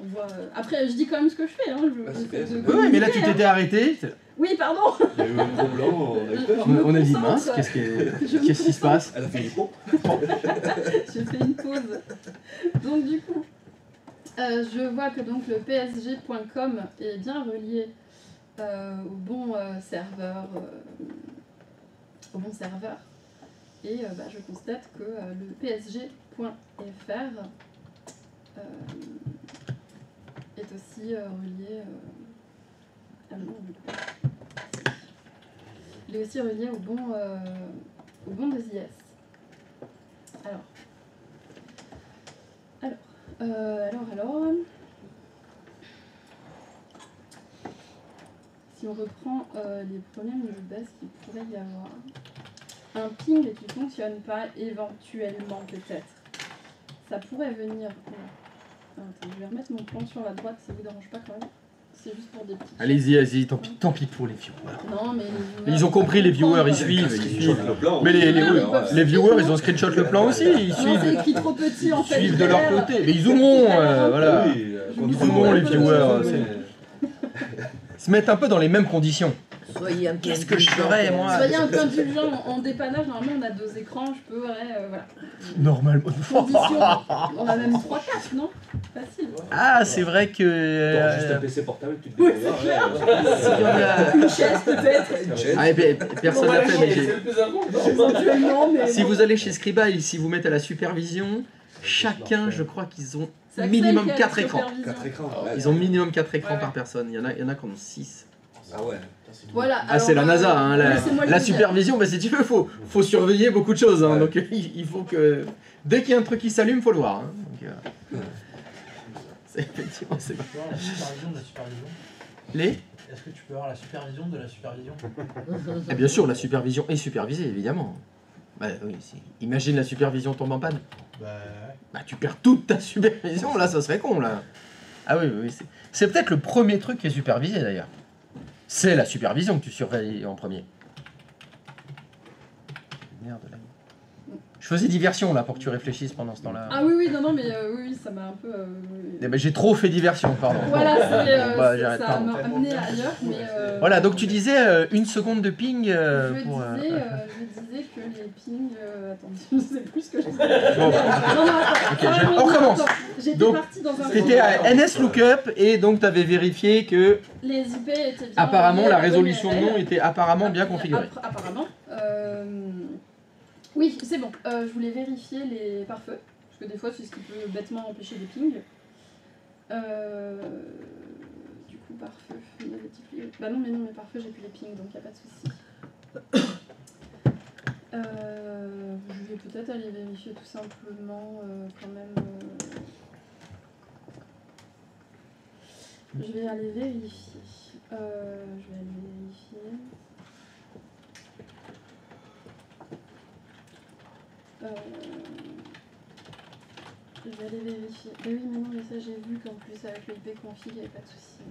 on voit. Après, je dis quand même ce que je fais. Hein. Bah, c'est bien, c'est Ouais, mais là tu communiquer, hein. t'étais arrêté. Oui, pardon. Il y a eu un gros blanc, on a eu peur. On a dit concentre. mince, qu'est-ce Je me qui se passe? Elle a fait du pont. J'ai fait une pause. Donc du coup, je vois que donc le psg.com est bien relié au bon serveur. Et je constate que le psg.fr est aussi relié à mon il est aussi relié au bon des IS. Alors, si on reprend les problèmes de base qu'il pourrait y avoir, un ping qui ne fonctionne pas, éventuellement peut-être, ça pourrait venir. Attends, je vais remettre mon plan sur la droite, ça vous dérange pas quand même? C'est juste pour des petits. Allez-y, tant pis pour les viewers. Non, mais les viewers, Ils ont compris, les viewers, ils suivent. Le plan. Mais peuvent les viewers, ils ont screenshot le plan aussi, ils Non, suivent. c'est écrit trop petit en Ils fait. suivent de leur côté. Mais ils zoomeront, voilà. Ils zoomeront, les viewers. c'est- Ils se mettent un peu dans les mêmes conditions. Soyez un peu Qu'est-ce que je indulgents, ferais, quand moi même. Soyez un peu indulgent en dépannage, normalement on a 2 écrans, je peux, voilà. Normalement. Condition, on a même 3-4, non? Facile. Ah, c'est vrai que. T'auras juste un PC portable, tu te débrouilles. Une chaise peut-être. Une chaise. Ah, et personne n'a fait, mais C'est j'ai- le plus important. Éventuellement, mais. si vous allez chez Scriba et si vous mettez à la supervision, chacun, je crois qu'ils ont C'est Axel minimum qui a la 4 écrans. supervision. 4 écrans. Ah ouais. Ils ont minimum 4 écrans Ouais. par personne. Il y en a qui en ont 6. Ah ouais. Voilà. Ah, c'est la alors, NASA, hein, laissez-moi le la dire. supervision, bah, si tu veux, faut surveiller beaucoup de choses. Hein, Ouais. donc il faut que. Dès qu'il y a un truc qui s'allume, faut le voir. Hein, donc, c'est effectivement, c'est Tu peux avoir la supervision de la supervision. Les Est-ce que tu peux avoir la supervision de la supervision? Et bien sûr, la supervision est supervisée, évidemment. Bah, oui, imagine la supervision tombe en panne. Bah ouais. Bah, tu perds toute ta supervision, là, ça serait con, là. Ah oui, oui, c'est peut-être le premier truc qui est supervisé, d'ailleurs. C'est la supervision que tu surveilles en premier. Merde, là. Je faisais diversion, là, pour que tu réfléchisses pendant ce temps-là. Ah oui, oui, non, mais oui, ça m'a un peu. Eh ben, j'ai trop fait diversion, pardon. Voilà, Bah, j'arrête, ça pardon. m'a amené ailleurs, mais. Voilà, donc tu disais une seconde de ping Je pour... disais que les pings. Attends, je sais plus ce que je disais. Bon, Non, non, attends. Ok, Ah, on non, recommence. attends. J'étais Donc, partie dans un. t'étais à NS Lookup et donc tu avais vérifié que Les IP étaient bien. apparemment reliés la à la résolution de bonne nom était apparemment bien configurée. Apparemment. Oui, c'est bon. Je voulais vérifier les pare-feux, parce que des fois c'est ce qui peut bêtement empêcher des pings. Du coup, pare-feu, bah non, mais pare-feu, j'ai plus les pings, donc y a pas de souci. Je vais peut-être aller vérifier tout simplement quand même. Je vais aller vérifier. Je vais aller vérifier. Mais oui, mais non, mais ça j'ai vu qu'en plus avec le IP config, il n'y avait pas de souci.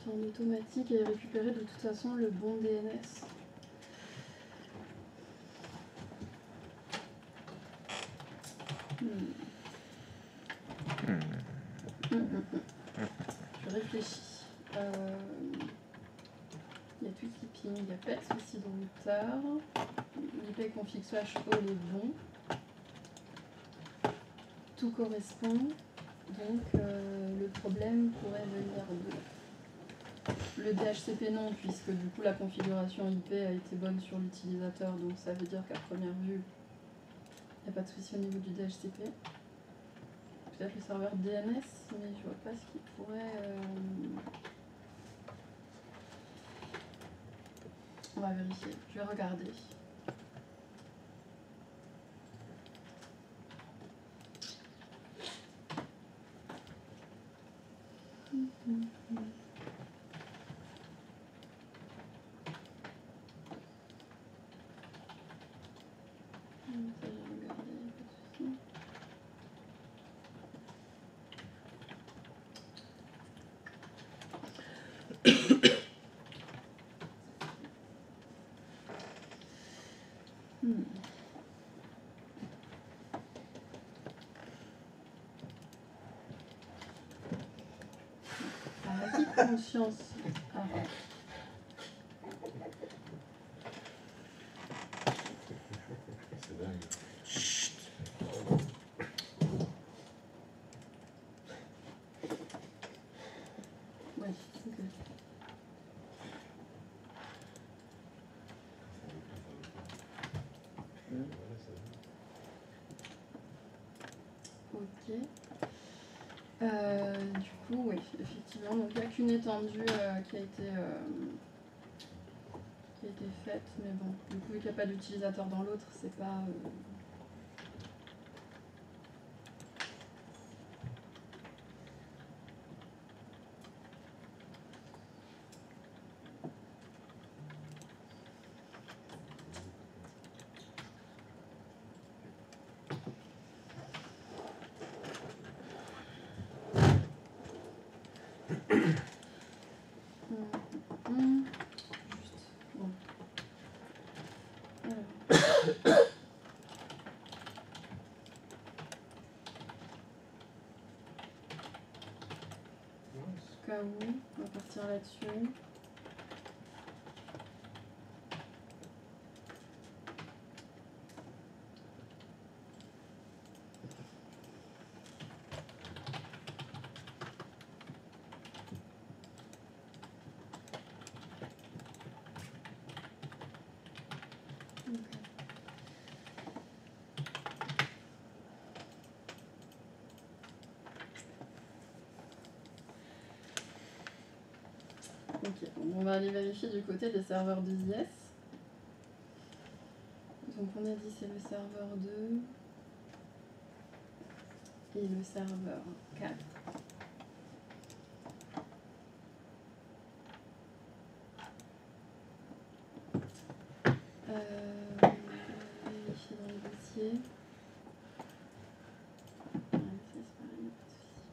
En automatique et récupérer de toute façon le bon DNS. Je réfléchis. Il y a tout qui ping, il n'y a pas de souci de routeur. L'IP config slash all est bon. Tout correspond. Donc le problème pourrait venir de le DHCP non, puisque du coup la configuration IP a été bonne sur l'utilisateur, donc ça veut dire qu'à première vue, il n'y a pas de souci au niveau du DHCP. Peut-être le serveur DNS, mais je vois pas ce qui pourrait... On va vérifier, je vais regarder. Ça, j'ai regardé, pas de souci. Acquis de conscience. Ah. C'est dingue. Ouais, ok. Ok. Du coup, oui, effectivement, donc il n'y a qu'une étendue qui a été faite, mais bon, du coup, vu qu'il n'y a pas d'utilisateur dans l'autre, c'est pas... Juste, bon. Alors. Au cas où, on va partir là-dessus. Ok, on va aller vérifier du côté des serveurs de IS. Donc on a dit c'est le serveur 2 et le serveur 4. On va vérifier dans le dossier. Ouais, ça, c'est pareil, pas de souci.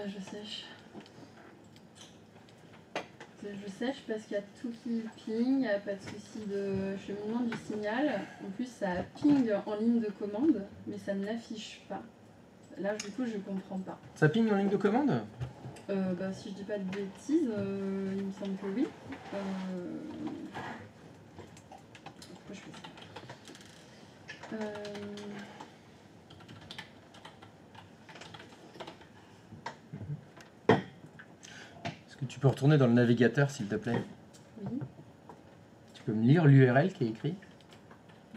Je sèche. Je sèche parce qu'il y a tout qui ping, il n'y a pas de souci de cheminement du signal. En plus, ça ping en ligne de commande, mais ça ne l'affiche pas. Là, du coup, je comprends pas. Ça ping en ligne de commande? Bah, si je dis pas de bêtises, il me semble que oui. Pourquoi je fais ça Est-ce que tu peux retourner dans le navigateur, s'il te plaît? Oui, Tu peux me lire l'URL qui est écrit?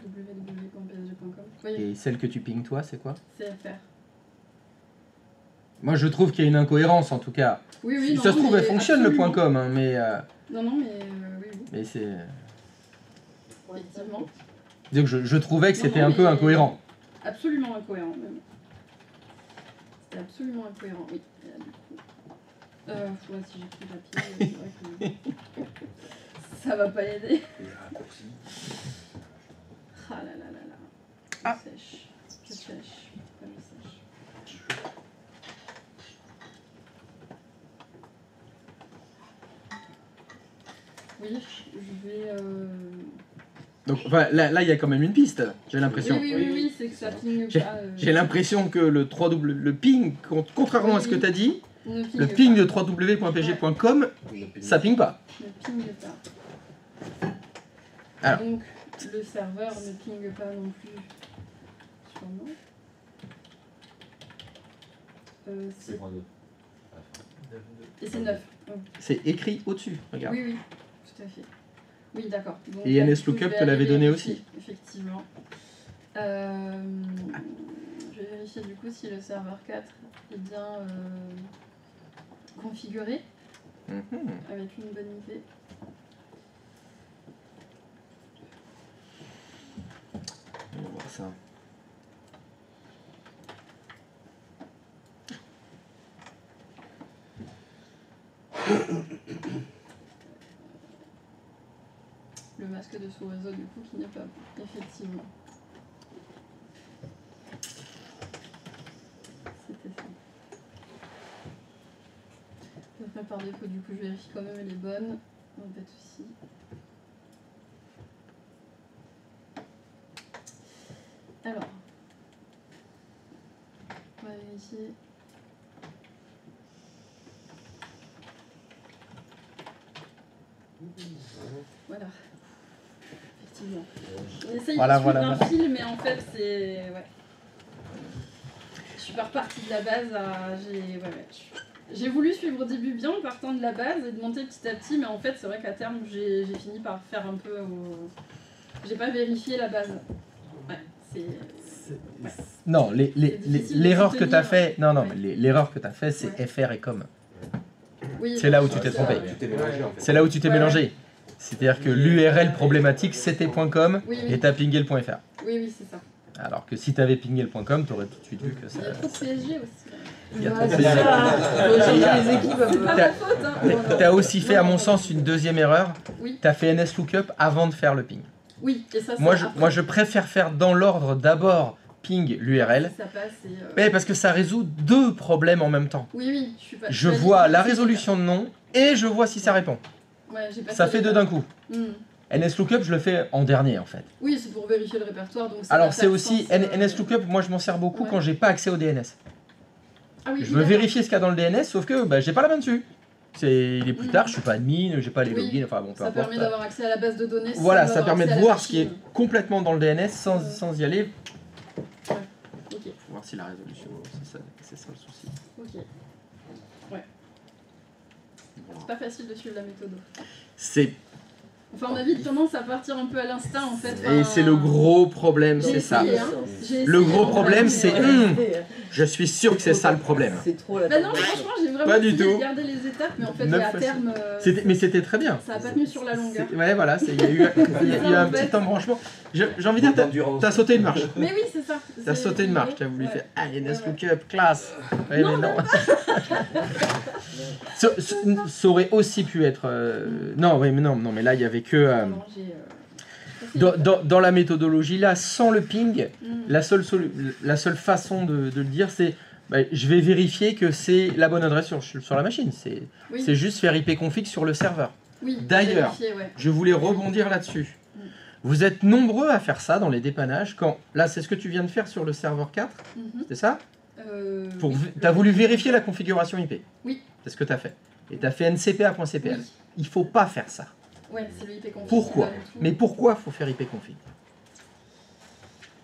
www.psg.com. Oui, Et celle que tu pinges toi, c'est quoi? CFR. Moi, je trouve qu'il y a une incohérence, en tout cas. Oui, oui, Si non, ça se trouve, mais elle fonctionne, le absolument. .com, hein, mais Non, non, mais oui, oui, mais c'est... effectivement. Disons que je trouvais que Non, c'était non, un peu mais- incohérent. Absolument incohérent, même. C'était absolument incohérent, oui. Du coup... ouais, si j'écris papier, c'est vrai que... ça va pas aider. Les raccourcis. Ah là là là là. Ah. Je sèche. Je sèche. Pourquoi je sèche? Oui, je vais... Donc enfin, là, il y a quand même une piste, j'ai Oui, l'impression. oui, c'est que ça ping J'ai- pas... J'ai l'impression que le 3W, le ping, contrairement à ce que tu as dit, ne le pas. ping de www.pg.com, ça ping pas. Ne ping pas. Alors. Donc, le serveur ne ping pas non plus. Sûrement. C'est point 2. Et c'est 9. C'est écrit au-dessus, regarde. Oui, oui, tout à fait. Oui, d'accord. Donc, Et là, NS du coup, Lookup je vais te l'avait aller donné vérifier, aussi. Effectivement. Je vais vérifier du coup si le serveur 4 est bien configuré Mhm. avec une bonne idée. On va voir ça. Le masque de sous-réseau du coup qui n'est pas bon, effectivement. C'était ça. Après, par défaut du coup je vérifie quand même elle est bonne. Non, pas de soucis. Alors, on va vérifier. Voilà. Effectivement. On essaye Voilà, de suivre voilà, un voilà. fil, mais en fait, c'est... Ouais. Je suis pas repartie de la base à... J'ai voulu suivre au début bien en partant de la base et de monter petit à petit, mais en fait, c'est vrai qu'à terme, j'ai fini par faire un peu... J'ai pas vérifié la base. Ouais, c'est... Non, difficile de l'erreur s'y que tu as tenir. fait, non, Ouais. mais l'erreur que tu as fait, c'est Ouais. FR et com. Oui, C'est là où je- tu t'es ça- trompé. Tu t'es mélangé en fait. C'est là où tu t'es Ouais, mélangé. C'est-à-dire que l'URL problématique, c'était .com Oui, et oui, tu as pingé le .fr. oui, c'est ça. Alors que si tu avais pingé le .com, tu aurais tout de suite vu que ça... Il y a trop de PSG aussi. Il y a Ouais, trop de c'est PSG. ça. Faut changer les équipes un peu. C'est pas T'as- ma faute, hein. Tu as aussi fait, à mon sens, une deuxième erreur. Oui. Tu as fait NS Lookup avant de faire le ping. Oui, et ça, Moi, c'est moi, je préfère faire dans l'ordre d'abord ping l'URL. Ça passe et... Mais parce que ça résout deux problèmes en même temps. Oui, oui, je suis pas... Je suis pas vois dit- la résolution de nom et je vois si ça répond. Ouais, j'ai pas Ça fait deux d'un coup. Hmm. NSLOOKUP, je le fais en dernier en fait. Oui, c'est pour vérifier le répertoire. Donc ça Alors va c'est faire aussi sens, NSLOOKUP, moi je m'en sers beaucoup Ouais. quand j'ai pas accès au DNS. Ah oui, Je veux d'accord. vérifier ce qu'il y a dans le DNS, sauf que bah, j'ai pas la main dessus. Il est plus tard, je suis pas admin, j'ai pas les Oui. logins, enfin bon, peu Ça importe. permet d'avoir accès à la base de données. Voilà, sans ça avoir permet de accès à la voir ce qui est machine. complètement dans le DNS sans, Ouais. sans y aller. Ok, Faut voir si la résolution, c'est ça le souci. ok. Ouais. C'est pas facile de suivre la méthode. C'est Enfin, on a vite tendance à partir un peu à l'instinct en fait. et c'est le gros problème, J'ai c'est ça. essayé, hein. J'ai Le essayé, gros en problème, fait, c'est mais, je suis sûr que c'est ça le problème. C'est trop la Bah non, franchement, j'ai vraiment Pas du essayé tout. de garder les étapes, mais en fait, Neuf à fois terme, Mais c'était très bien. ça a pas tenu sur la longueur. Ouais, voilà, il y a eu, il y a eu un petit embranchement. J'ai envie de dire, t'as sauté une marche. Mais oui, c'est ça. T'as C'est- sauté une marche, t'as voulu ouais. faire ah, NSLOOKUP, classe. Ouais, Non, mais non. Ça aurait aussi pu être. Non, oui, mais non, non, mais là il y avait que. Non, j'ai, Dans la méthodologie là, sans le ping, Mm. la seule façon de le dire, c'est bah, je vais vérifier que c'est la bonne adresse sur la machine. Oui. C'est juste faire ipconfig sur le serveur. Oui, D'ailleurs, vérifier, ouais. Je voulais rebondir là-dessus. Mm. Vous êtes nombreux à faire ça dans les dépannages. Quand là, c'est ce que tu viens de faire sur le serveur 4, Mhm. c'est ça? Oui, Tu as voulu vérifier la configuration IP. Oui. C'est ce que tu as fait. Et tu as fait ncpa.cpl. Oui. Il faut pas faire ça. Ouais, c'est le ipconfig. Pourquoi? c'est pas du tout. Mais pourquoi faut faire ipconfig?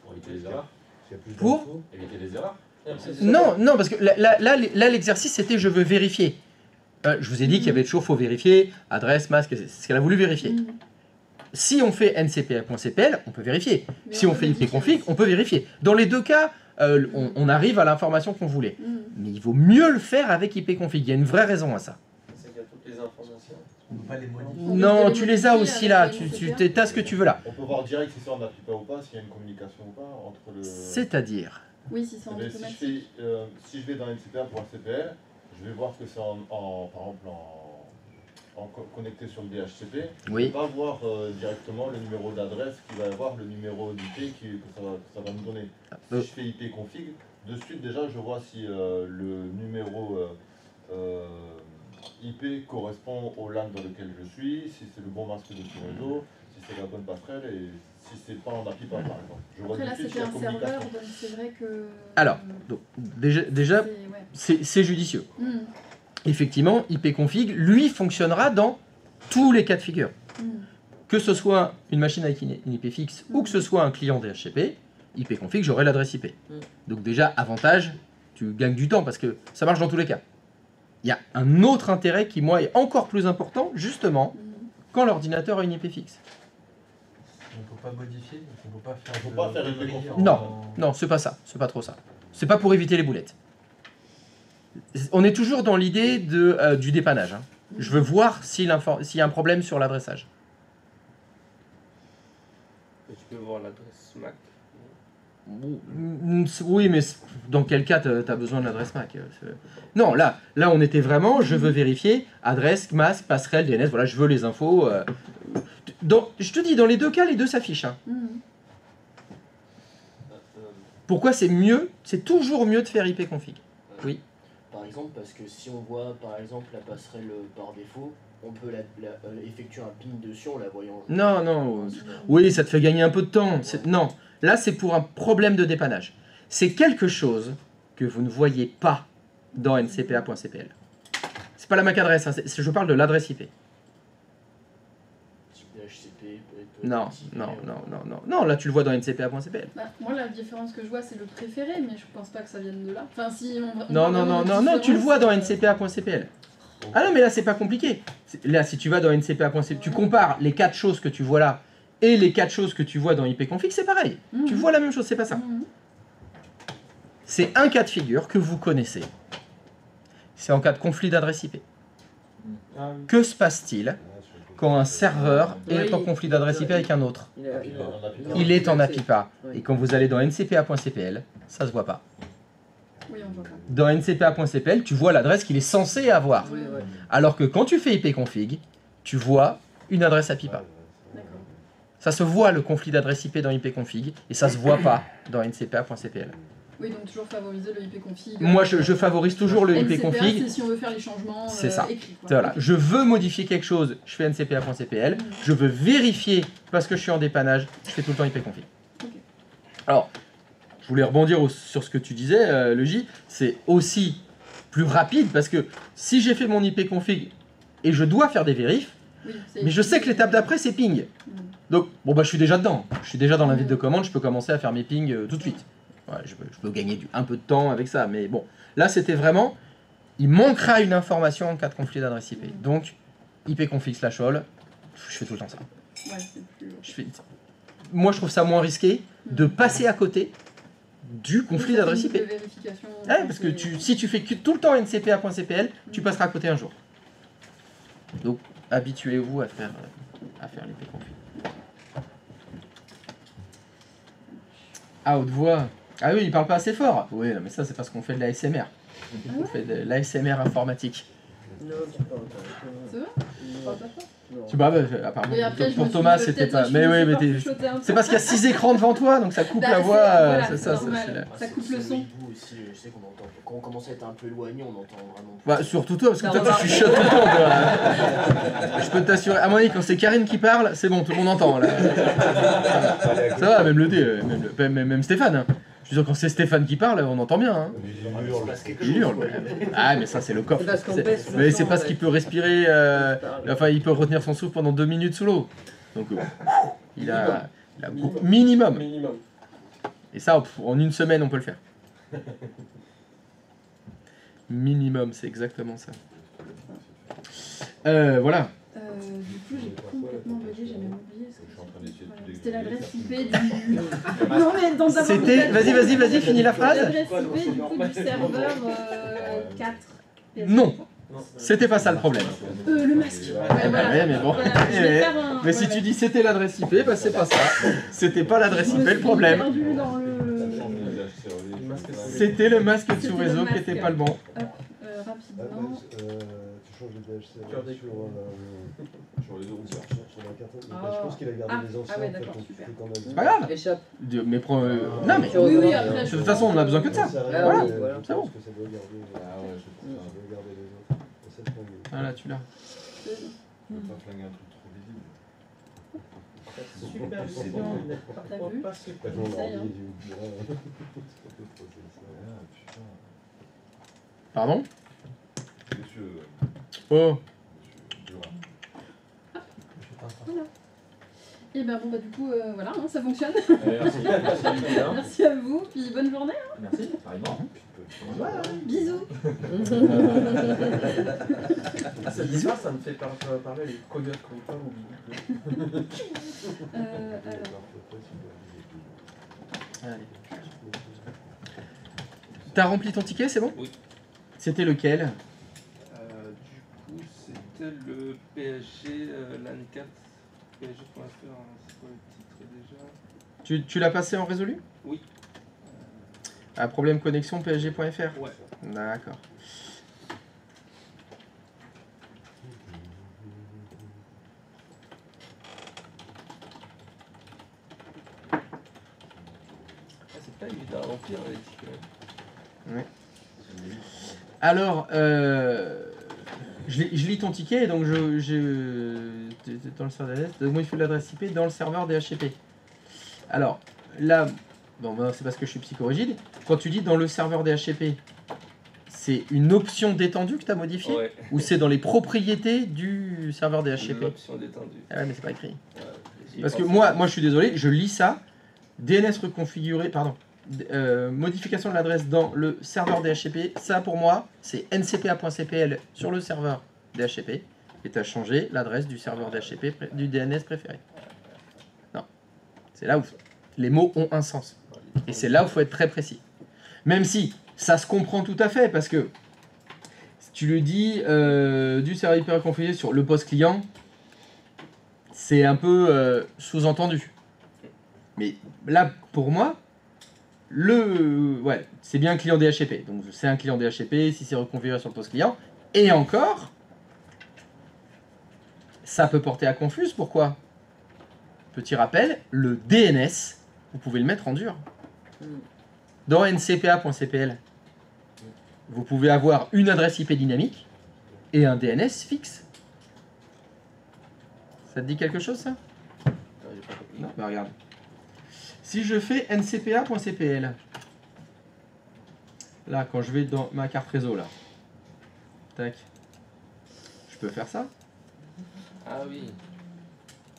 Pour éviter les erreurs. Pour Éviter les erreurs. Non, non, parce que là, l'exercice c'était je veux vérifier. Je vous ai dit qu'il y avait toujours faut vérifier, adresse, masque, c'est ce qu'elle a voulu vérifier. Mhm. Si on fait ncpa.cpl, on peut vérifier. Mais Si on fait modifier ipconfig, aussi. on peut vérifier. Dans les deux cas, on arrive à l'information qu'on voulait. Mhm. Mais il vaut mieux le faire avec ipconfig. Il y a une vraie raison à ça. C'est qu'il y a toutes les informations. On peut pas les modifier. On Non, peut les tu les as modifier aussi avec là. les Tu as ce que tu veux là. On peut voir direct si c'est en API ou pas, s'il y a une communication ou pas entre le. C'est-à-dire. Oui, si c'est en Eh bien, automatique. si je vais dans ncpa.cpl, je vais voir que c'est par exemple connecté sur le DHCP. Je ne Oui. vais pas voir directement le numéro d'adresse qui va avoir le numéro d'IP que ça va me donner. Si je fais ipconfig, de suite déjà je vois si le numéro IP correspond au LAN dans lequel je suis, si c'est le bon masque de ce réseau, si c'est la bonne passerelle et si c'est pas en API par exemple. Je vois Après, de là, suite c'était la un serveur, communication. donc c'est vrai que. Alors, donc, déjà c'est- ouais. c'est judicieux. Mhm. Effectivement, ipconfig, lui, fonctionnera dans tous les cas de figure. Mhm. Que ce soit une machine avec une IP fixe ou que ce soit un client DHCP, ipconfig, j'aurai l'adresse IP. Donc déjà, avantage, tu gagnes du temps parce que ça marche dans tous les cas. Il y a un autre intérêt qui, moi, est encore plus important, justement, Mhm. quand l'ordinateur a une IP fixe. On peut pas modifier, donc on peut pas faire. On peut pas faire une grille config. en- Non, non, c'est pas ça, c'est pas trop ça. C'est pas pour éviter les boulettes. On est toujours dans l'idée du dépannage. Hein. Je veux voir s'il y a un problème sur l'adressage. Et tu peux voir l'adresse MAC. Oui, mais dans quel cas tu as besoin de l'adresse MAC? Non, là, on était vraiment, je veux vérifier adresse, masque, passerelle, DNS, voilà, je veux les infos. Je te dis, dans les deux cas, les deux s'affichent. Hein. Mhm. Pourquoi c'est mieux? C'est toujours mieux de faire ipconfig. Oui. Par exemple, parce que si on voit par exemple la passerelle par défaut, on peut effectuer un ping dessus en la voyant. Non, non. Oui, ça te fait gagner un peu de temps. Non, là c'est pour un problème de dépannage. C'est quelque chose que vous ne voyez pas dans ncpa.cpl. C'est pas la MAC adresse, hein, je parle de l'adresse IP. Type DHCP, peut-être. Non, type, non, non, non, non. Non, là tu le vois dans ncpa.cpl. Bah, moi, la différence que je vois, c'est le préféré, mais je pense pas que ça vienne de là. Enfin, si on Non, non, non, non, non, tu le vois dans différence, ncpa.cpl. Ah non, mais là c'est pas compliqué. Là, si tu vas dans ncpa.cpl, tu compares les 4 choses que tu vois là et les 4 choses que tu vois dans ipconfig, c'est pareil. Mhm. Tu vois la même chose, c'est pas ça. Mhm. C'est un cas de figure que vous connaissez. C'est en cas de conflit d'adresse IP. Ah oui. Que se passe-t-il quand un serveur est Oui. en conflit d'adresse IP avec un autre? Il a- Il est en APIPA. Oui. Et quand vous allez dans ncpa.cpl, ça se voit pas. Oui, on voit pas. Dans ncpa.cpl, tu vois l'adresse qu'il est censé avoir. Oui, ouais. Alors que quand tu fais ipconfig, tu vois une adresse APIPA. D'accord. Ça se voit le conflit d'adresse IP dans ipconfig et ça se voit pas dans ncpa.cpl. Oui, donc toujours favoriser le IP config. Moi, je favorise toujours le IP NCPA, config. c'est si on veut faire les changements C'est ça. écrits. Quoi. Voilà. Ok. Je veux modifier quelque chose, je fais ncpa.cpl. Mhm. Je veux vérifier parce que je suis en dépannage, je fais tout le temps IP config. Ok. Alors, je voulais rebondir sur ce que tu disais, le J. C'est aussi plus rapide parce que si j'ai fait mon IP config et je dois faire des vérifs, Oui, mais je sais que l'étape d'après c'est ping. Mhm. Donc, bon, bah, je suis déjà dedans. Je suis déjà dans l'invite de commande, je peux commencer à faire mes pings tout de suite. Ouais, je peux gagner un peu de temps avec ça, mais bon. Là, c'était vraiment, il manquera une information en cas de conflit d'adresse IP. Donc, ipconfig/all, je fais tout le temps ça. Ouais, c'est plus... Moi, je trouve ça moins risqué de passer à côté du conflit d'adresse IP. Ouais, parce que si tu fais que tout le temps ncpa.cpl, tu passeras à côté un jour. Donc, habituez-vous à faire l'ip config. À haute voix. Ah oui, il parle pas assez fort. Oui, non, mais ça, c'est parce qu'on fait de l'ASMR. On fait de l'ASMR informatique. Non, tu parles pas. C'est vrai Tu parles pas fort Tu vois, apparemment, Et après, je pour me Thomas, suis dit, c'était peut-être, pas. je Mais me oui, suis mais pas t'es. chuchoté un peu. C'est parce qu'il y a 6 écrans devant toi, donc ça coupe Bah, la c'est- voix. voilà, C'est c'est ça, normal. c'est la- Ça coupe c'est le sur son. hibou aussi, je sais qu'on entend. Quand on commence à être un peu éloigné, on entend vraiment plus. Bah, surtout toi, parce que La toi, remarque. tu chuchotes tout le temps. Toi. Je peux t'assurer. À mon avis, quand c'est Karine qui parle, c'est bon, tout le monde entend. Là. Ça va, même le D, même Stéphane. Hein. Je veux dire, quand c'est Stéphane qui parle, on entend bien. Hein. Mais Il il hurle. se passe quelque Il chose, hurle. quoi. Ah, mais ça, c'est le coffre. C'est parce qu'on C'est- pèse sous Mais le c'est temps, parce en qu'il fait. peut respirer. Enfin, il peut retenir son souffle pendant 2 minutes sous l'eau. Donc, il a minimum. Minimum. Et ça, en une semaine, on peut le faire. Minimum, c'est exactement ça. Voilà. Du coup, j'ai complètement bugué, j'ai même oublié ce Je que suis en train d'essayer de voilà. tout C'était dégager. l'adresse IP du... Non mais dans ta C'était. Vas-y, finis la phrase. L'adresse IP du coup du serveur 4. Non, c'était pas ça le problème. Le masque. Eh ben ouais, mais bon. Voilà, je vais faire un... Mais si tu dis c'était l'adresse IP, bah c'est pas ça. C'était pas l'adresse Je me IP le suis problème. perdue dans le... C'était le masque de C'était sous réseau le qui était masque. pas le bon. Rapidement. Tu changes les DHC Sur des- Sur les autres. sur la carte. Ah. Je pense qu'il a gardé Ah, les anciens. ah ouais, en fait, d'accord, donc tu super. fais quand même- C'est pas grave. Échappe. Mais non mais. Oui, oui, après, De toute façon, on a besoin que de ça. Ça Ah reste, oui, voilà. je C'est bon. pense que ça doit garder, Ah ouais, ça doit garder les autres. Et ça, je pense que- Voilà, tu l'as. je vais pas flinguer un truc trop visible. Super C'est vision, bon. vous n'êtes pas T'as trop vu pas super. Pas genre, Essaye, hein. il dit, voilà. Ah, putain. Pardon? Monsieur. Oh. Durand. Et ben bon bah du coup voilà, hein, ça fonctionne. Merci. Merci à vous, puis bonne journée. Merci, pareillement. Bisous. Cette histoire, ça me fait parler les coyotes quand ils parlent au milieu. Alors, Allez. T'as rempli ton ticket, c'est bon? Oui. C'était lequel? Du coup, c'était le PSG LAN 4. PSG.fr, c'est quoi le titre déjà? Tu l'as passé en résolu? Oui. Ah, problème connexion psg.fr? Ouais. D'accord. C'est pas évident à remplir les tickets. Alors, je lis ton ticket, donc t'es dans le serveur DNS, donc moi il faut l'adresse IP dans le serveur DHCP. Alors, là, bon, ben, c'est parce que je suis psychorigide. Quand tu dis dans le serveur DHCP, c'est une option détendue que tu as modifiée Ouais. ou c'est dans les propriétés du serveur DHCP? L'option détendue. Ah ouais, mais c'est pas écrit. Ouais, j'y Parce que pense. moi je suis désolé, je lis ça, DNS reconfiguré, pardon, modification de l'adresse dans le serveur DHCP, ça pour moi c'est ncpa.cpl sur le serveur DHCP et tu as changé l'adresse du serveur DHCP du DNS préféré. Non, c'est là où les mots ont un sens et c'est là où il faut être très précis. Même si ça se comprend tout à fait parce que si tu le dis du serveur IP configuré sur le poste client, c'est un peu sous-entendu. Mais là, pour moi, ouais, c'est bien un client DHCP. Donc c'est un client DHCP si c'est reconfiguré sur le poste client. Et encore, ça peut porter à confus. Pourquoi? Petit rappel, le DNS, vous pouvez le mettre en dur. dans ncpa.cpl, vous pouvez avoir une adresse IP dynamique et un DNS fixe. Ça te dit quelque chose, ça? Non, bah regarde. Si je fais ncpa.cpl, là, quand je vais dans ma carte réseau, là, tac, je peux faire ça. Ah oui.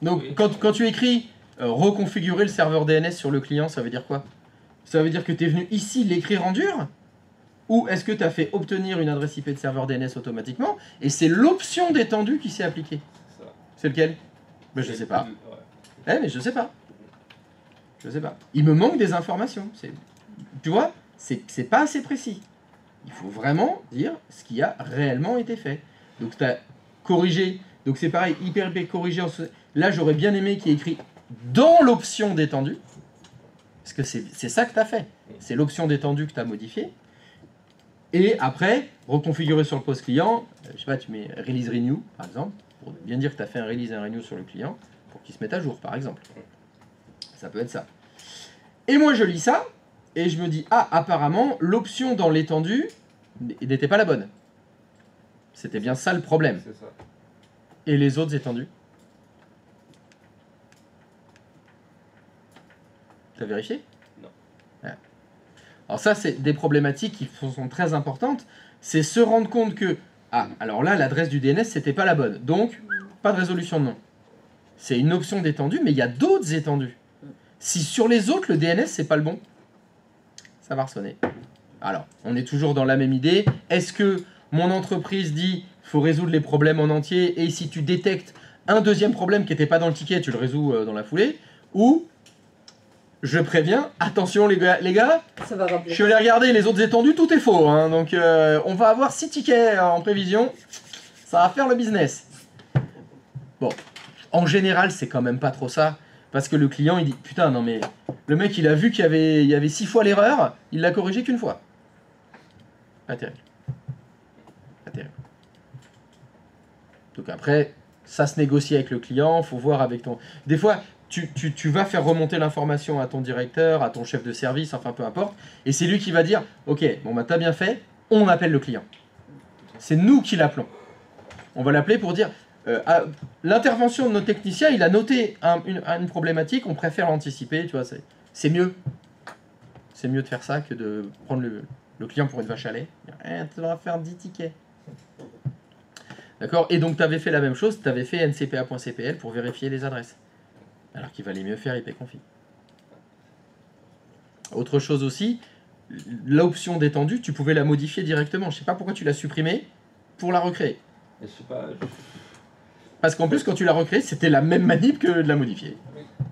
Donc, Oui. quand tu écris reconfigurer le serveur DNS sur le client, ça veut dire quoi? Ça veut dire que tu es venu ici l'écrire en dur? Ou est-ce que tu as fait obtenir une adresse IP de serveur DNS automatiquement et c'est l'option d'étendue qui s'est appliquée? Ça. C'est lequel? Ben, je sais pas. Ouais. Eh, mais je sais pas. Je sais pas. Il me manque des informations. Tu vois, c'est pas assez précis. Il faut vraiment dire ce qui a réellement été fait. Donc, tu as corrigé. Donc, c'est pareil, hyper corrigé. Là, j'aurais bien aimé qu'il y ait écrit dans l'option d'étendue. Parce que c'est ça que tu as fait. C'est l'option d'étendue que tu as modifiée. Et après, reconfigurer sur le post client. Je sais pas, tu mets release renew, par exemple, pour bien dire que tu as fait un release et un renew sur le client, pour qu'il se mette à jour, par exemple. Ça peut être ça. Et moi, je lis ça, et je me dis, ah, apparemment, l'option dans l'étendue n'était pas la bonne. C'était bien ça le problème. C'est ça. Et les autres étendues? Tu as vérifié? Non. Ouais. Alors ça, c'est des problématiques qui sont très importantes. C'est se rendre compte que, ah, alors là, l'adresse du DNS, c'était pas la bonne. Donc, pas de résolution de nom. C'est une option d'étendue, mais il y a d'autres étendues. Si sur les autres, le DNS, c'est pas le bon, ça va ressonner. Alors, on est toujours dans la même idée. Est-ce que mon entreprise dit faut résoudre les problèmes en entier et si tu détectes un deuxième problème qui n'était pas dans le ticket, tu le résous dans la foulée? Ou je préviens, attention les gars, Ça va rappeler. je suis allé regarder les autres étendues, tout est faux. Hein, donc on va avoir 6 tickets en prévision. Ça va faire le business. Bon, en général, c'est quand même pas trop ça. Parce que le client, il dit, putain, non mais, le mec, il a vu qu'il y avait 6 fois l'erreur, il l'a corrigé qu'une fois. Pas terrible. Pas terrible. Donc après, ça se négocie avec le client, faut voir avec ton... Des fois, tu vas faire remonter l'information à ton directeur, à ton chef de service, enfin peu importe, et c'est lui qui va dire, ok, bon bah t'as bien fait, on appelle le client. C'est nous qui l'appelons. On va l'appeler pour dire... l'intervention de nos techniciens, il a noté une problématique, on préfère l'anticiper, tu vois, c'est mieux. C'est mieux de faire ça que de prendre le client pour une vache à lait. Tu vas faire 10 tickets. D'accord? Et donc tu avais fait la même chose, tu avais fait ncpa.cpl pour vérifier les adresses. Alors qu'il valait mieux faire ipconfig. Autre chose aussi, l'option d'étendue, tu pouvais la modifier directement. Je sais pas pourquoi tu l'as supprimée pour la recréer. Je sais pas. Parce qu'en plus, quand tu l'as recréé, c'était la même manip que de la modifier.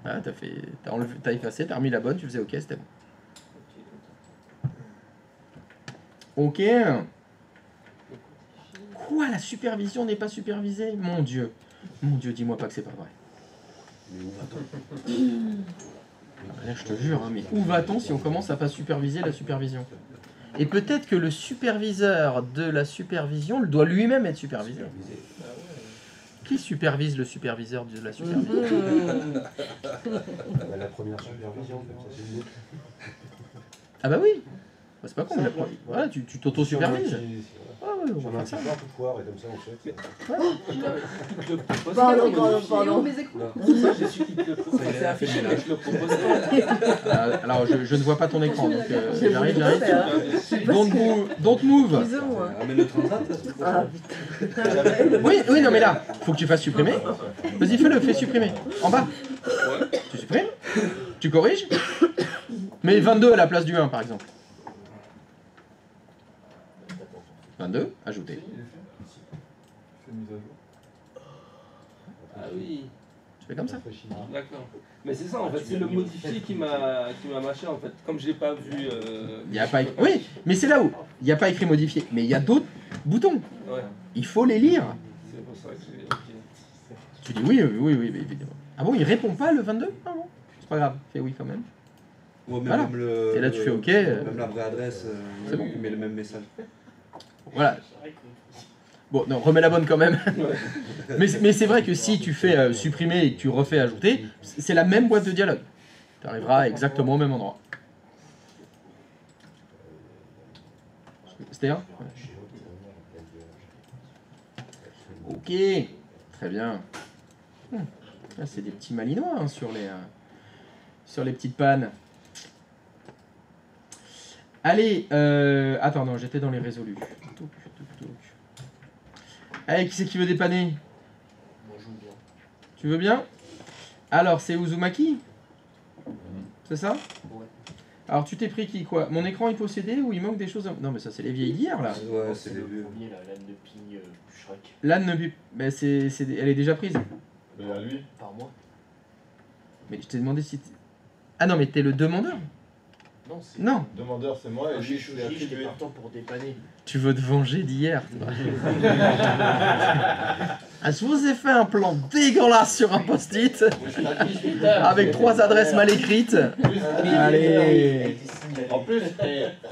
Ah, t'as effacé, t'as remis la bonne, tu faisais OK, c'était bon. OK. Quoi, la supervision n'est pas supervisée? Mon Dieu, dis-moi pas que c'est pas vrai. Mais où va-t-on? Là, je te jure, hein, mais où va-t-on si on commence à pas superviser la supervision? Et peut-être que le superviseur de la supervision doit lui-même être supervisé. Qui supervise le superviseur de la supervision? Bah, la première supervision, comme ça c'est mieux. Ah bah oui, bah, c'est pas con, mais voilà, tu t'auto-supervises. Ah ouais, on J'en ai va un faire petit ça. peu de foire et comme ça on sait. Pardon. Mes écrans. Je suis qui te le propose. C'est affiché, mais je le propose pas. Alors, je ne vois pas ton écran, donc j'arrive. Don't Don't move. Bisous, moi. Ramène le 30 Ah, Oui, non mais là, faut que tu fasses supprimer. Vas-y, fais supprimer. En bas. Tu supprimes, tu corriges. Mets 22 à la place du 1, par exemple. 22, ajouter. Fais mise à jour. Ah oui, Tu fais comme ça. d'accord. Mais c'est ça en fait, c'est le modifié qui m'a mâché en fait. Comme j'ai pas vu. Il y a pas... Oui, mais c'est là où il n'y a pas écrit modifier. Mais il y a d'autres boutons. Ouais, Il faut les lire. c'est pour ça que j'ai. Ok. Tu dis oui, évidemment. Ah bon, il répond pas le 22? Ah bon, c'est pas grave, fais oui quand même. Ouais, mais Voilà. même le, Et là, tu fais OK. Même la vraie adresse, C'est bon. il met le même message. Voilà. Bon, non, remets la bonne quand même. mais c'est vrai que si tu fais supprimer et que tu refais ajouter, c'est la même boîte de dialogue. Tu arriveras exactement au même endroit. C'est-à-dire? Ok, très bien. Ah, c'est des petits malinois hein, sur les petites pannes. Allez, attends, non, j'étais dans les résolus. Allez, qui c'est qui veut dépanner? Moi je veux bien. Tu veux bien? Alors, c'est Uzumaki? C'est ça? Ouais. Alors, tu t'es pris qui, quoi? Mon écran est possédé ou il manque des choses? Non, mais ça, c'est les vieilles d'hier, là. Ouais, c'est les le vieux. premier, là, l'âne de ping Shrek. L'âne ne... Mais elle est déjà prise. Mais à lui, Par mois. Mais je t'ai demandé si... Ah non, mais t'es le demandeur? Non, c'est. Non. demandeur c'est moi et lui J'ai je l'ai choisi, j'étais attribué. partant pour dépanner. Tu veux te venger d'hier, toi. Ah, je vous ai fait un plan dégueulasse sur un post-it avec 3 adresses mal écrites. Allez. En plus,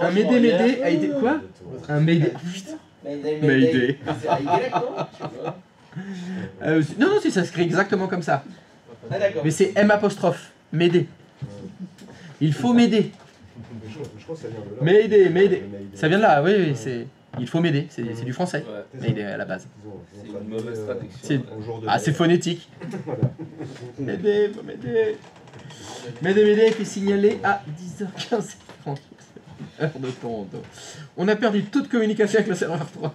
Un Médé a été quoi? Un Médé. Mayday. Non, non, si ça s'écrit exactement comme ça. Ah d'accord. Mais c'est M apostrophe. Médé. Il faut m'aider. Je crois que ça vient de là. M'aider, m'aider. Mayday. Ça vient de là, oui, oui, c'est. Il faut m'aider, c'est du français. Ouais, M'aider à la base. c'est une mauvaise traduction. C'est- Au jour de Ah, c'est Noël. phonétique. M'aider, faut m'aider. M'aider a été signalé à 10h15. Heure de tonde. On a perdu toute communication avec le serveur 3.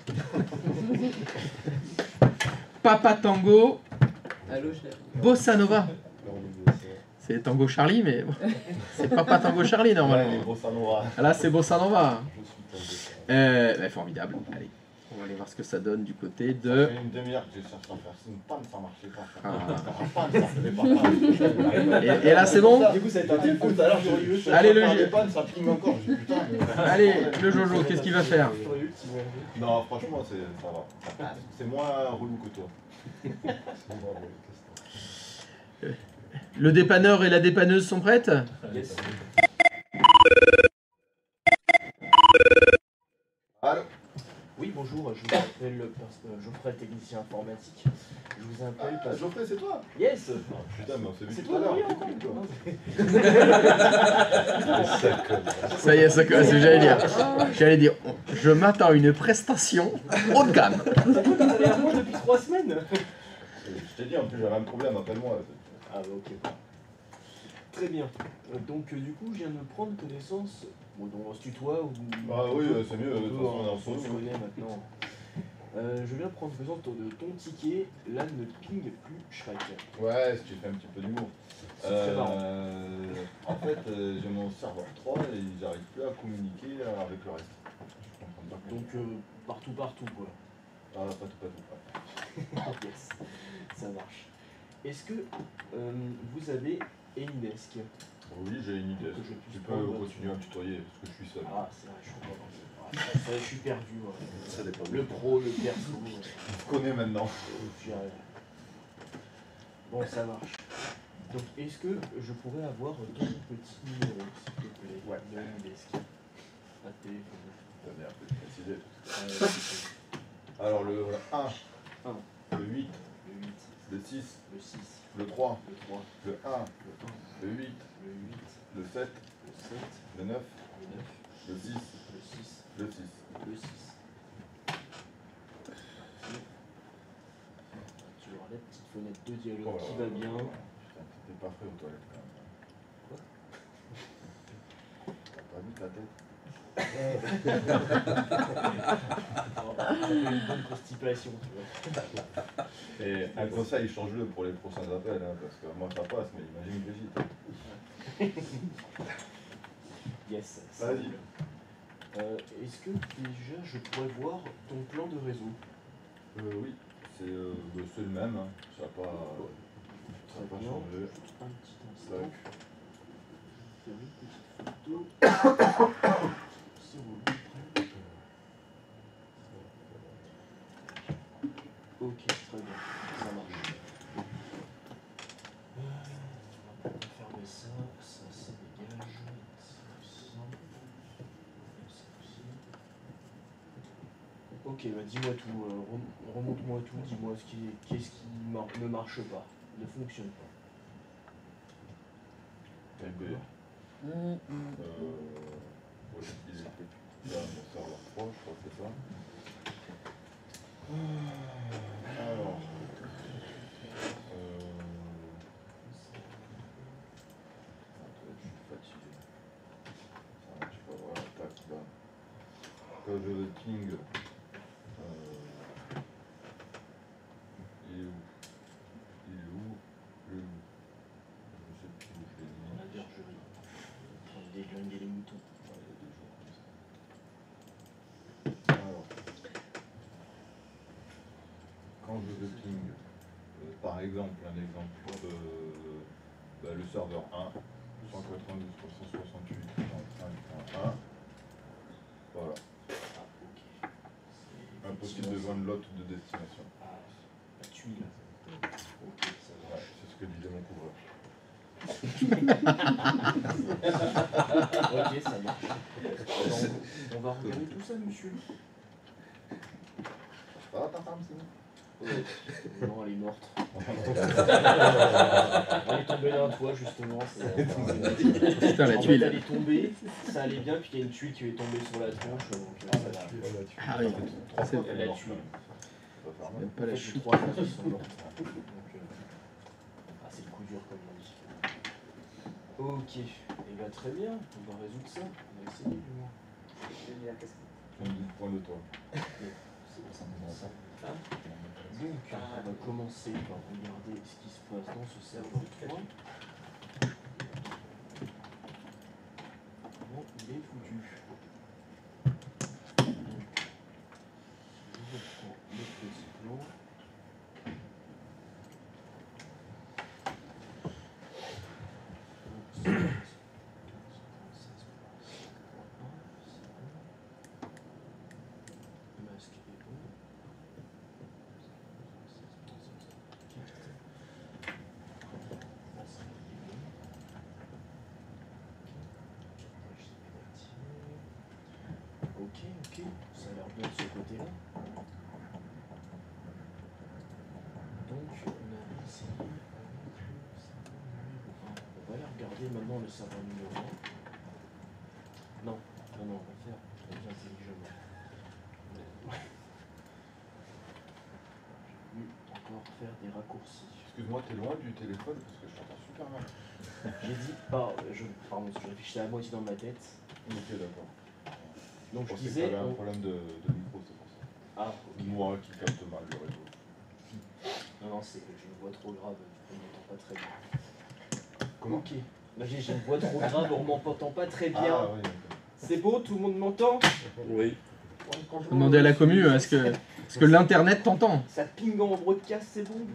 Papa Tango, Allô, chef. Bossa Nova. Là, on est des- C'est Tango Charlie, mais bon. C'est Papa Tango Charlie ouais, les normalement. gros sanoras. Ah, là, c'est Bossa Nova. Je suis tombé. Bah, formidable. Allez, on va aller voir ce que ça donne du côté Ça de. fait une demi-heure que j'ai cherché à faire une panne, ça marchait pas. Ah. Une panne, ça faisait pas. Et là, c'est bon? Du coup, ça a été un petit coup tout à l'heure, j'aurais eu. Allez, le faire jeu. des pannes, ça prime encore. Je dis, putain, mais- Allez, le Jojo, qu'est-ce qu'il va faire? Non, franchement, ça va. C'est moins relou que toi. Le dépanneur et la dépanneuse sont prêtes? Yes. Allô? Oui, bonjour, je vous appelle Geoffrey, technicien informatique. Je vous appelle parce que. Geoffrey, c'est toi? Yes. Putain, mais on s'est vu C'est tout à toi, l'heure. oui, T'es encore. cool, toi. Ça y est, c'est ce que j'allais dire. J'allais dire, je m'attends à une prestation haut de gamme. Vous allez à moi depuis 3 semaines. Je t'ai dit, en plus, j'avais un problème, appelle-moi. Ah bah ok. Très bien. Donc du coup, je viens de prendre connaissance. Bon, donc on se tutoie ou. Bah oui, c'est mieux, de toute façon, on est on entre se nous. connaît maintenant. Je viens de prendre connaissance de ton ticket. L'âne ne ping plus Shrek. Ouais, si tu fais un petit peu d'humour. C'est très marrant. En fait, j'ai mon serveur 3 et j'arrive plus à communiquer avec le reste. Je comprends pas. Donc partout quoi. Ah, pas tout. Yes, ça marche. Est-ce que vous avez Elinesque? Oui, j'ai une idée. Que je puisse Tu peux prendre continuer à me tutoyer parce que je suis seul. Ah, c'est vrai, je comprends. Ça, je suis perdu. Ouais. Ça dépend. Le pro, le perso. Je connais maintenant. J'y arrive. Bon, ça marche. Donc, est-ce que je pourrais avoir ton petit numéro, s'il te plaît, Ouais. de Elinesque? Pas de téléphone. T'as bien fait de préciser. Euh, Alors, le 1, Un. le 8, le 8, le 6, le 6, le 3, le 3, le 1, le 1, le 8, le 8, le 7, le 7, le 9, le 9, le 6, le 6, le 6. le 6. Tu auras la petite fenêtre de dialogue qui va bien. Putain, t'es pas frais aux toilettes quand même. Quoi? T'as pas vu ta tête? Ça fait une bonne constipation, tu vois. Et un conseil, change-le pour les prochains appels, hein, parce que moi ça passe, mais imagine Brigitte. Yes. ça Vas-y. roule. Est-ce que déjà je pourrais voir ton plan de réseau? Oui, c'est le même, hein. Ça n'a pas, Très bien. changé. Un petit instant. Tac. Faire une petite photo. C'est roule. Ok, très bien. Ça marche. On va fermer ça. Ça dégage. Ça aussi. Ça aussi. Ok, bah dis-moi tout. Remonte-moi tout. Dis-moi qu'est-ce qui ne marche pas, ne fonctionne pas. Eh ben, ouais, il est- Là, mon serveur 3, je crois que c'est ça. Alors. Je sais pas, voilà, tac, là. Quand je le ping, il est où? Il est où? Je sais plus où je l'ai mis. La bergerie. En train de déglinguer les moutons. Ah, il y a des jours comme ça. Alors. Quand je le ping, par exemple, un exemple, le serveur 1, 192.168.5.1, voilà. Ah, ok. Impossible de joindre l'autre de destination. Ah, la tuile. Ok, ça va. Ouais, c'est ce que disait mon couvreur. Ok, ça marche. On va regarder tout ça, monsieur. Ça va ta femme, sinon? Non, elle est morte. Elle est tombée d'un toit, justement. Putain, la En fait, tuile. elle est tombée, ça allait bien, puis il y a une tuile qui lui est tombée sur la tronche. Donc, ça l'a- Ah oui, c'est elle a tué. même pas la chute. 3 qui sont mortes. Donc, c'est le coup dur, comme on dit. Ok, et bien très bien, on va résoudre ça. On va essayer, du moins. On me dit point de toi. Donc, on va commencer par regarder ce qui se passe dans ce serveur 3. Comment il est foutu. Donc, je reprends le petit plan. Le masque est bon. Ok, ça a l'air bien de ce côté-là. Donc, on a essayé avec le serveur numéro 1. On va aller regarder maintenant le serveur numéro 1. Non, on va faire bien intelligemment. J'ai voulu encore faire des raccourcis. Excuse-moi, t'es loin du téléphone parce que je t'entends super mal. J'ai dit, pardon, je réfléchissais à moitié dans ma tête. Ok, d'accord. Donc je pensais disais. que t'avais un problème de micro, c'est pour ça. Ah, ok. Moi qui capte mal le réseau. Non, c'est que j'ai une voix trop grave, du coup on m'entend pas très bien. Comment? Ok. Bah, j'ai une voix trop grave, on m'entend pas très bien. Ah oui, C'est beau, tout le monde m'entend? Oui. Demandez à la commu, est-ce que l'internet t'entend? Ça ping en broadcast, c'est bon?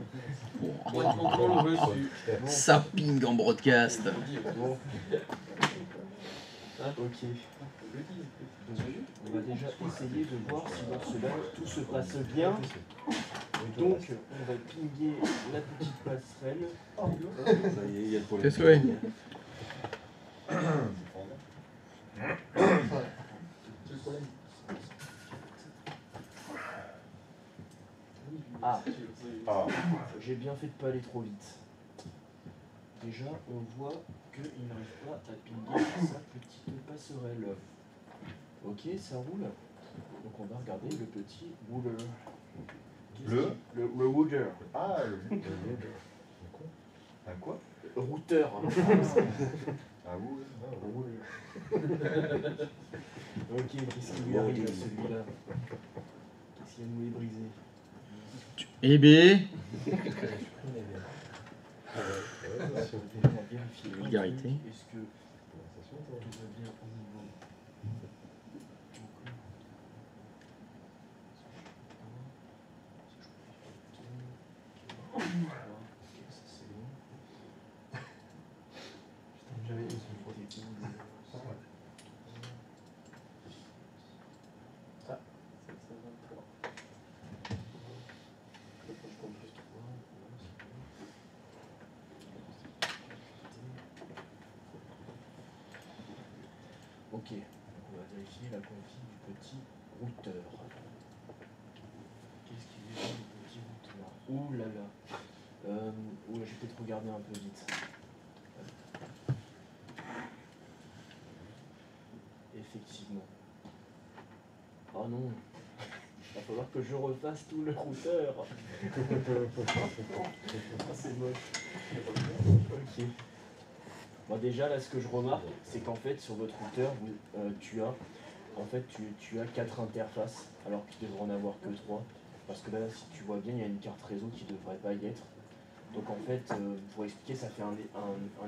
Ça ping en broadcast. Bon. Ok. Donc, on va déjà essayer de voir si dans ce lac tout se passe bien. Donc, on va pinguer la petite passerelle. Ça y est, il y a le problème. Qu'est-ce que oui? Ah, j'ai bien fait de pas aller trop vite. Déjà, on voit qu'il n'arrive pas à pinguer sa petite passerelle. Ok, ça roule. Donc on va regarder le petit rouler. Le router. Ah, le un quoi? Routeur. Ah oui, Ok, qu'est-ce qui lui arrive à celui-là? Qu'est-ce qui nous est brisé? Eh bien, Déjà, on va vérifier. Vulgarité. Est-ce que tout va bien au niveau? Ok, ça c'est bon. J'avais une seule fois. Ça, c'est 23. Je compte plus 3. Ok, on va vérifier la config du petit routeur. Qu'est-ce qu'il est le petit routeur? Ouh là là. Je vais peut-être regarder un peu vite. Effectivement. Oh non, il va falloir que je refasse tout le routeur. Ah, c'est moche. Ok. Bon, déjà, là, ce que je remarque, c'est qu'en fait, sur votre routeur, tu as 4 interfaces, alors qu'il devrait en avoir que 3. Parce que là, si tu vois bien, il y a une carte réseau qui ne devrait pas y être. Donc en fait, pour expliquer, ça fait un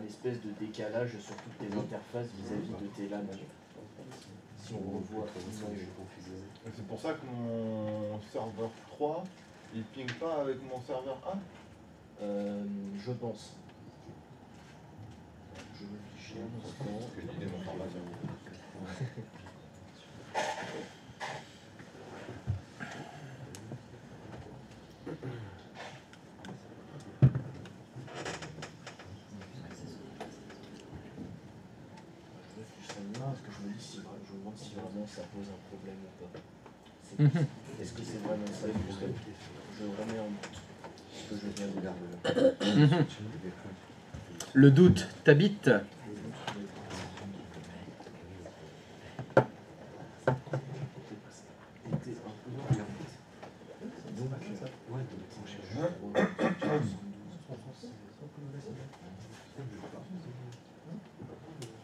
espèce de décalage sur toutes tes interfaces vis-à-vis de tes LAN. Si on revoit l'image. C'est pour ça que mon serveur 3, il ping pas avec mon serveur 1? Je pense. Je réfléchis un instant. Parce que j'ai idée mon formateur. Parce que je me dis je me demande si vraiment ça pose un problème ou pas. Est-ce que c'est vraiment ça? Je remets en doute ce que je viens de dire là. Le doute t'habite.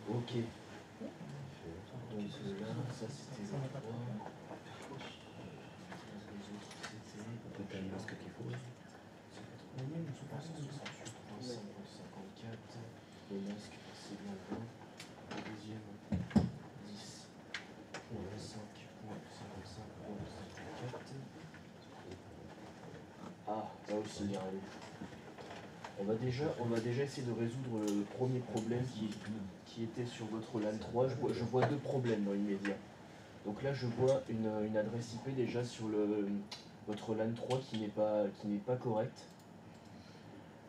Ok. Donc là, ça c'était les 3. Les autres c'était peut-être le masque qu'il faut. 154. Le masque c'est bien 20. Le deuxième 10. 5.55.54. Ah, là aussi il y a un loup. On va déjà essayer de résoudre le premier problème qui était sur votre LAN 3. Je vois 2 problèmes dans l'immédiat. Donc là, je vois une adresse IP déjà sur votre LAN 3 qui n'est pas correcte.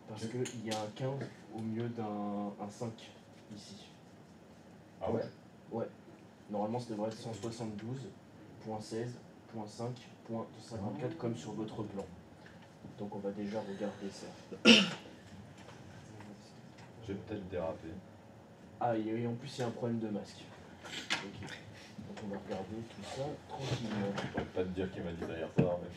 Parce qu'il y a un 15 au milieu d'un 5 ici. Ah ouais? Ouais. Normalement, ça devrait être 172.16.5.54 comme sur votre plan. Donc on va déjà regarder ça. J'ai peut-être dérapé. Ah, et en plus, il y a un problème de masque. Ok. Donc on va regarder tout ça tranquillement. Je pourrais pas te dire qui m'a dit ça hier soir, mais...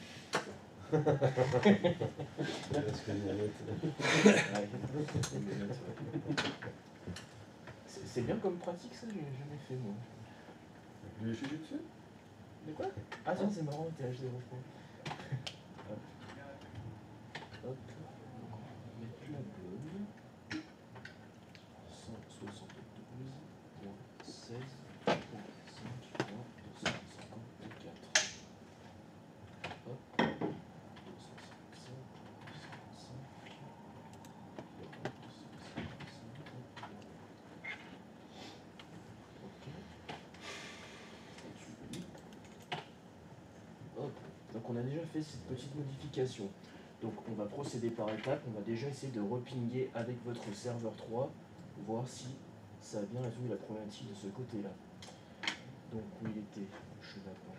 C'est bien comme pratique ça, j'ai jamais fait moi. Le Jujutsu? De quoi? Ah tiens, c'est marrant, t'es HD0. Hop. Hop. Donc on va mettre la bonne. 172.16.5.254. Hop. 255. Hop. Donc on a déjà fait cette petite modification. Donc on va procéder par étapes. On va déjà essayer de repinguer avec votre serveur 3, voir si ça a bien résolu la problématique de ce côté-là. Donc où il était? Chenapan.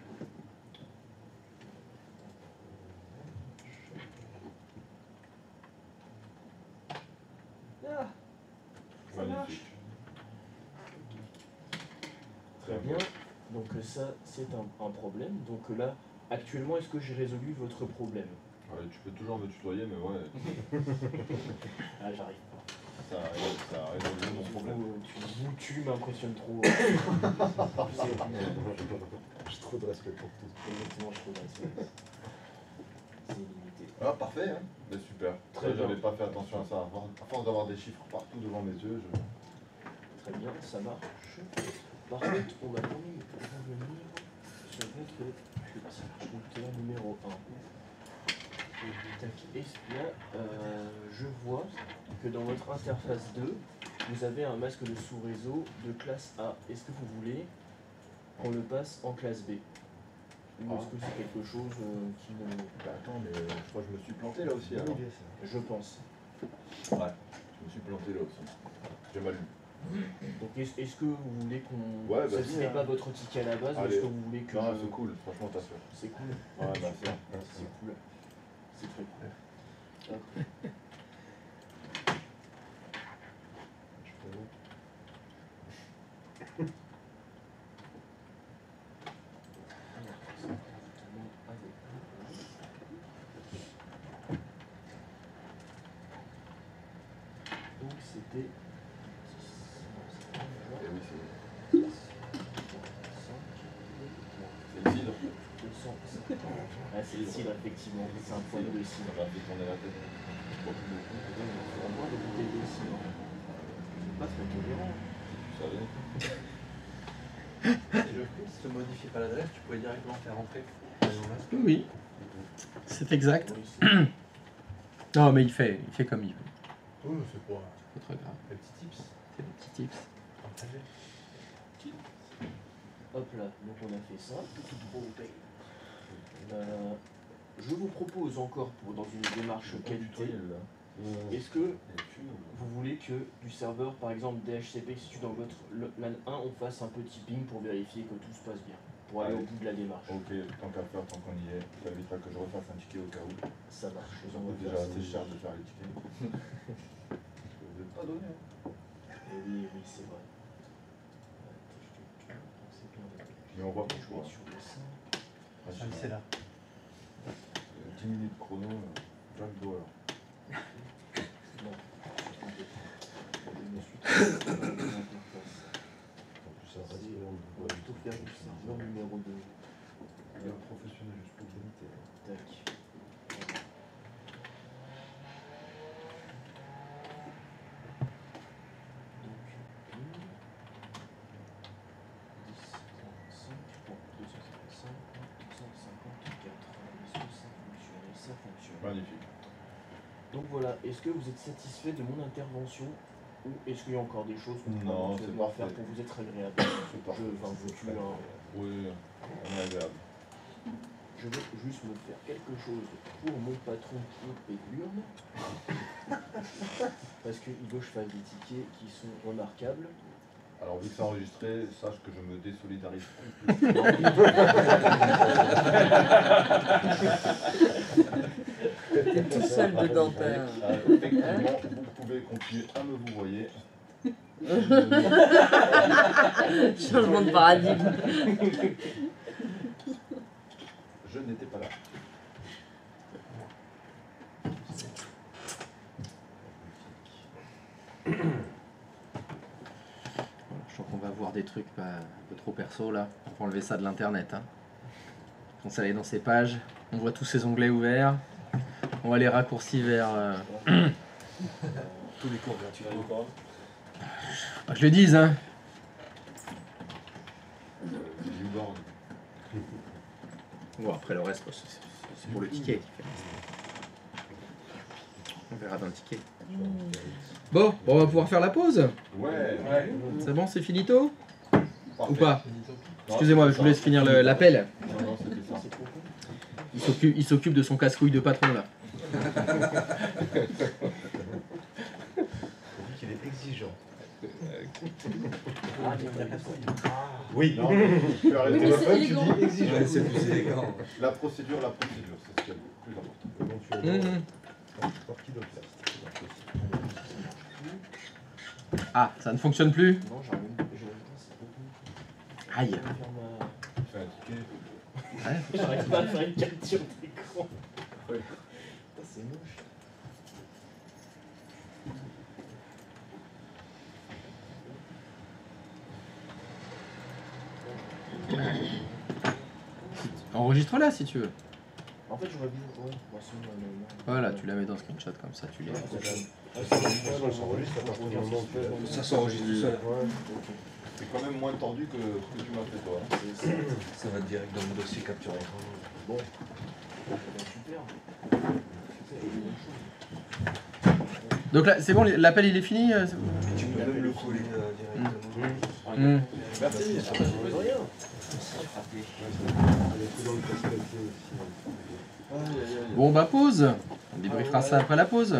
Ah, ça marche. Très bien. Donc ça, c'est un problème. Donc là, actuellement, est-ce que j'ai résolu votre problème? Ouais, tu peux toujours me tutoyer, mais ouais. Ah, j'arrive pas. Ça a résolu mon problème. Tu m'impressionnes trop. J'ai trop de respect pour tout. Honnêtement, je trouve que c'est limité. Ah, parfait, hein? Bah, super. Très bien. J'avais pas fait attention à ça. À force d'avoir des chiffres partout devant mes yeux, Très bien, ça marche. Par contre, on va quand même revenir sur votre petit routeur numéro 1. Et là, je vois que dans votre interface 2, vous avez un masque de sous-réseau de classe A. Est-ce que vous voulez qu'on le passe en classe B? Ou est-ce que c'est quelque chose qui ne... Bah attends, mais je crois que je me suis planté là aussi. Alors. Je pense. Ouais, je me suis planté là aussi. J'ai mal lu. Donc est-ce que vous voulez qu'on... Ouais, ce vas-y, n'est hein. pas votre ticket à la base, ou Allez. est-ce que vous voulez que... Non, c'est cool, franchement, t'as fait. C'est cool. Ouais, bah Super. c'est C'est cool. C'est très cool. Hop. Ah, c'est le cidre, effectivement. C'est un poil de cidre. Ça fait tourner la tête. On voit des bouteilles de cidre. C'est pas très tolérant. Vous savez. Si tu modifies pas l'adresse, tu pouvais directement faire rentrer. Oui, c'est exact. Oui, c'est- Non, mais il fait comme il veut. Oui, c'est pas C'est pas très grave. Les petits tips. C'est des petits tips. Partagez. Hop là, donc on a fait ça. Je vous propose encore, dans une démarche qualité, est-ce que vous voulez que du serveur, par exemple DHCP, si tu dans votre LAN 1, on fasse un petit ping pour vérifier que tout se passe bien, pour aller au bout de la démarche. Ok, tant qu'à faire, tant qu'on y est, ça évitera que je refasse un ticket au cas où. Ça marche. Ça coûte déjà assez cher de faire les tickets. Vous n'êtes pas donné, hein. Et oui, c'est vrai. Mais on voit que je vois. Sur le 5. Ah, c'est là. 10 minutes chrono, Jack Bauer. Non. ça reste On va plutôt faire du serveur numéro 2. Il est un professionnel juste pour l'unité. Tac. Magnifique. Donc voilà, est-ce que vous êtes satisfait de mon intervention ou est-ce qu'il y a encore des choses qu'on peut Non, éventuellement c'est faire parfait. pour vous être agréable? C'est parfait. vous tue un. Oui, on est agréable. Je veux juste me faire quelque chose pour mon patron qui est pédurne. Parce qu'il veut que je fasse des tickets qui sont remarquables. Alors, vu que c'est enregistré, sache que je me désolidarise. T'es tout seul dedans, père. Effectivement, vous pouvez continuer à me vous voyez. Changement de paradigme. Je n'étais pas là. Je sens qu'on va voir des trucs pas un peu trop perso là. On va enlever ça de l'internet. Hein. On s'allait dans ces pages, on voit tous ces onglets ouverts. On va les raccourcis vers. tous les cours gratuits. Pas que je le dise, hein. Newborn. Bon, après le reste, c'est pour le ticket qui fait. On verra dans le ticket. Bon, on va pouvoir faire la pause. Ouais. C'est bon, c'est finito? Parfait. Ou pas? Non, Excusez-moi, je vous laisse finir l'appel. Non, c'était ça. Il s'occupe de son casse-couille de patron là. On dit qu'il est exigeant. Oui, Non, je peux arrêter. Oui, mais c'est élégant. Tu dis exigeant. Ouais, c'est plus élégant. La procédure, c'est ce qui est le plus important. Éventuellement, partie d'observe. Ah, ça ne fonctionne plus? Non, j'ai même pas, c'est beaucoup. Aïe. Je vais faire ma- Fais un ticket. Ouais. J'arrive pas à faire une capture d'écran. Ouais. Putain, c'est moche. Enregistre-la si tu veux. En fait, j'aurais dû. Ouais, moi, c'est moi, Voilà, tu la mets dans screenshot comme ça, tu les. Ça s'enregistre à partir du moment où tu l'as. Ça s'enregistre tout seul. C'est quand même moins tendu que ce que tu m'as fait toi. Ça va direct dans le dossier capturé. Bon. Super. Donc là, c'est bon, l'appel il est fini? Et tu peux même le coller directement. Merci. Elle est dans le casque aussi. Bon bah pause. On débriefera ça après la pause.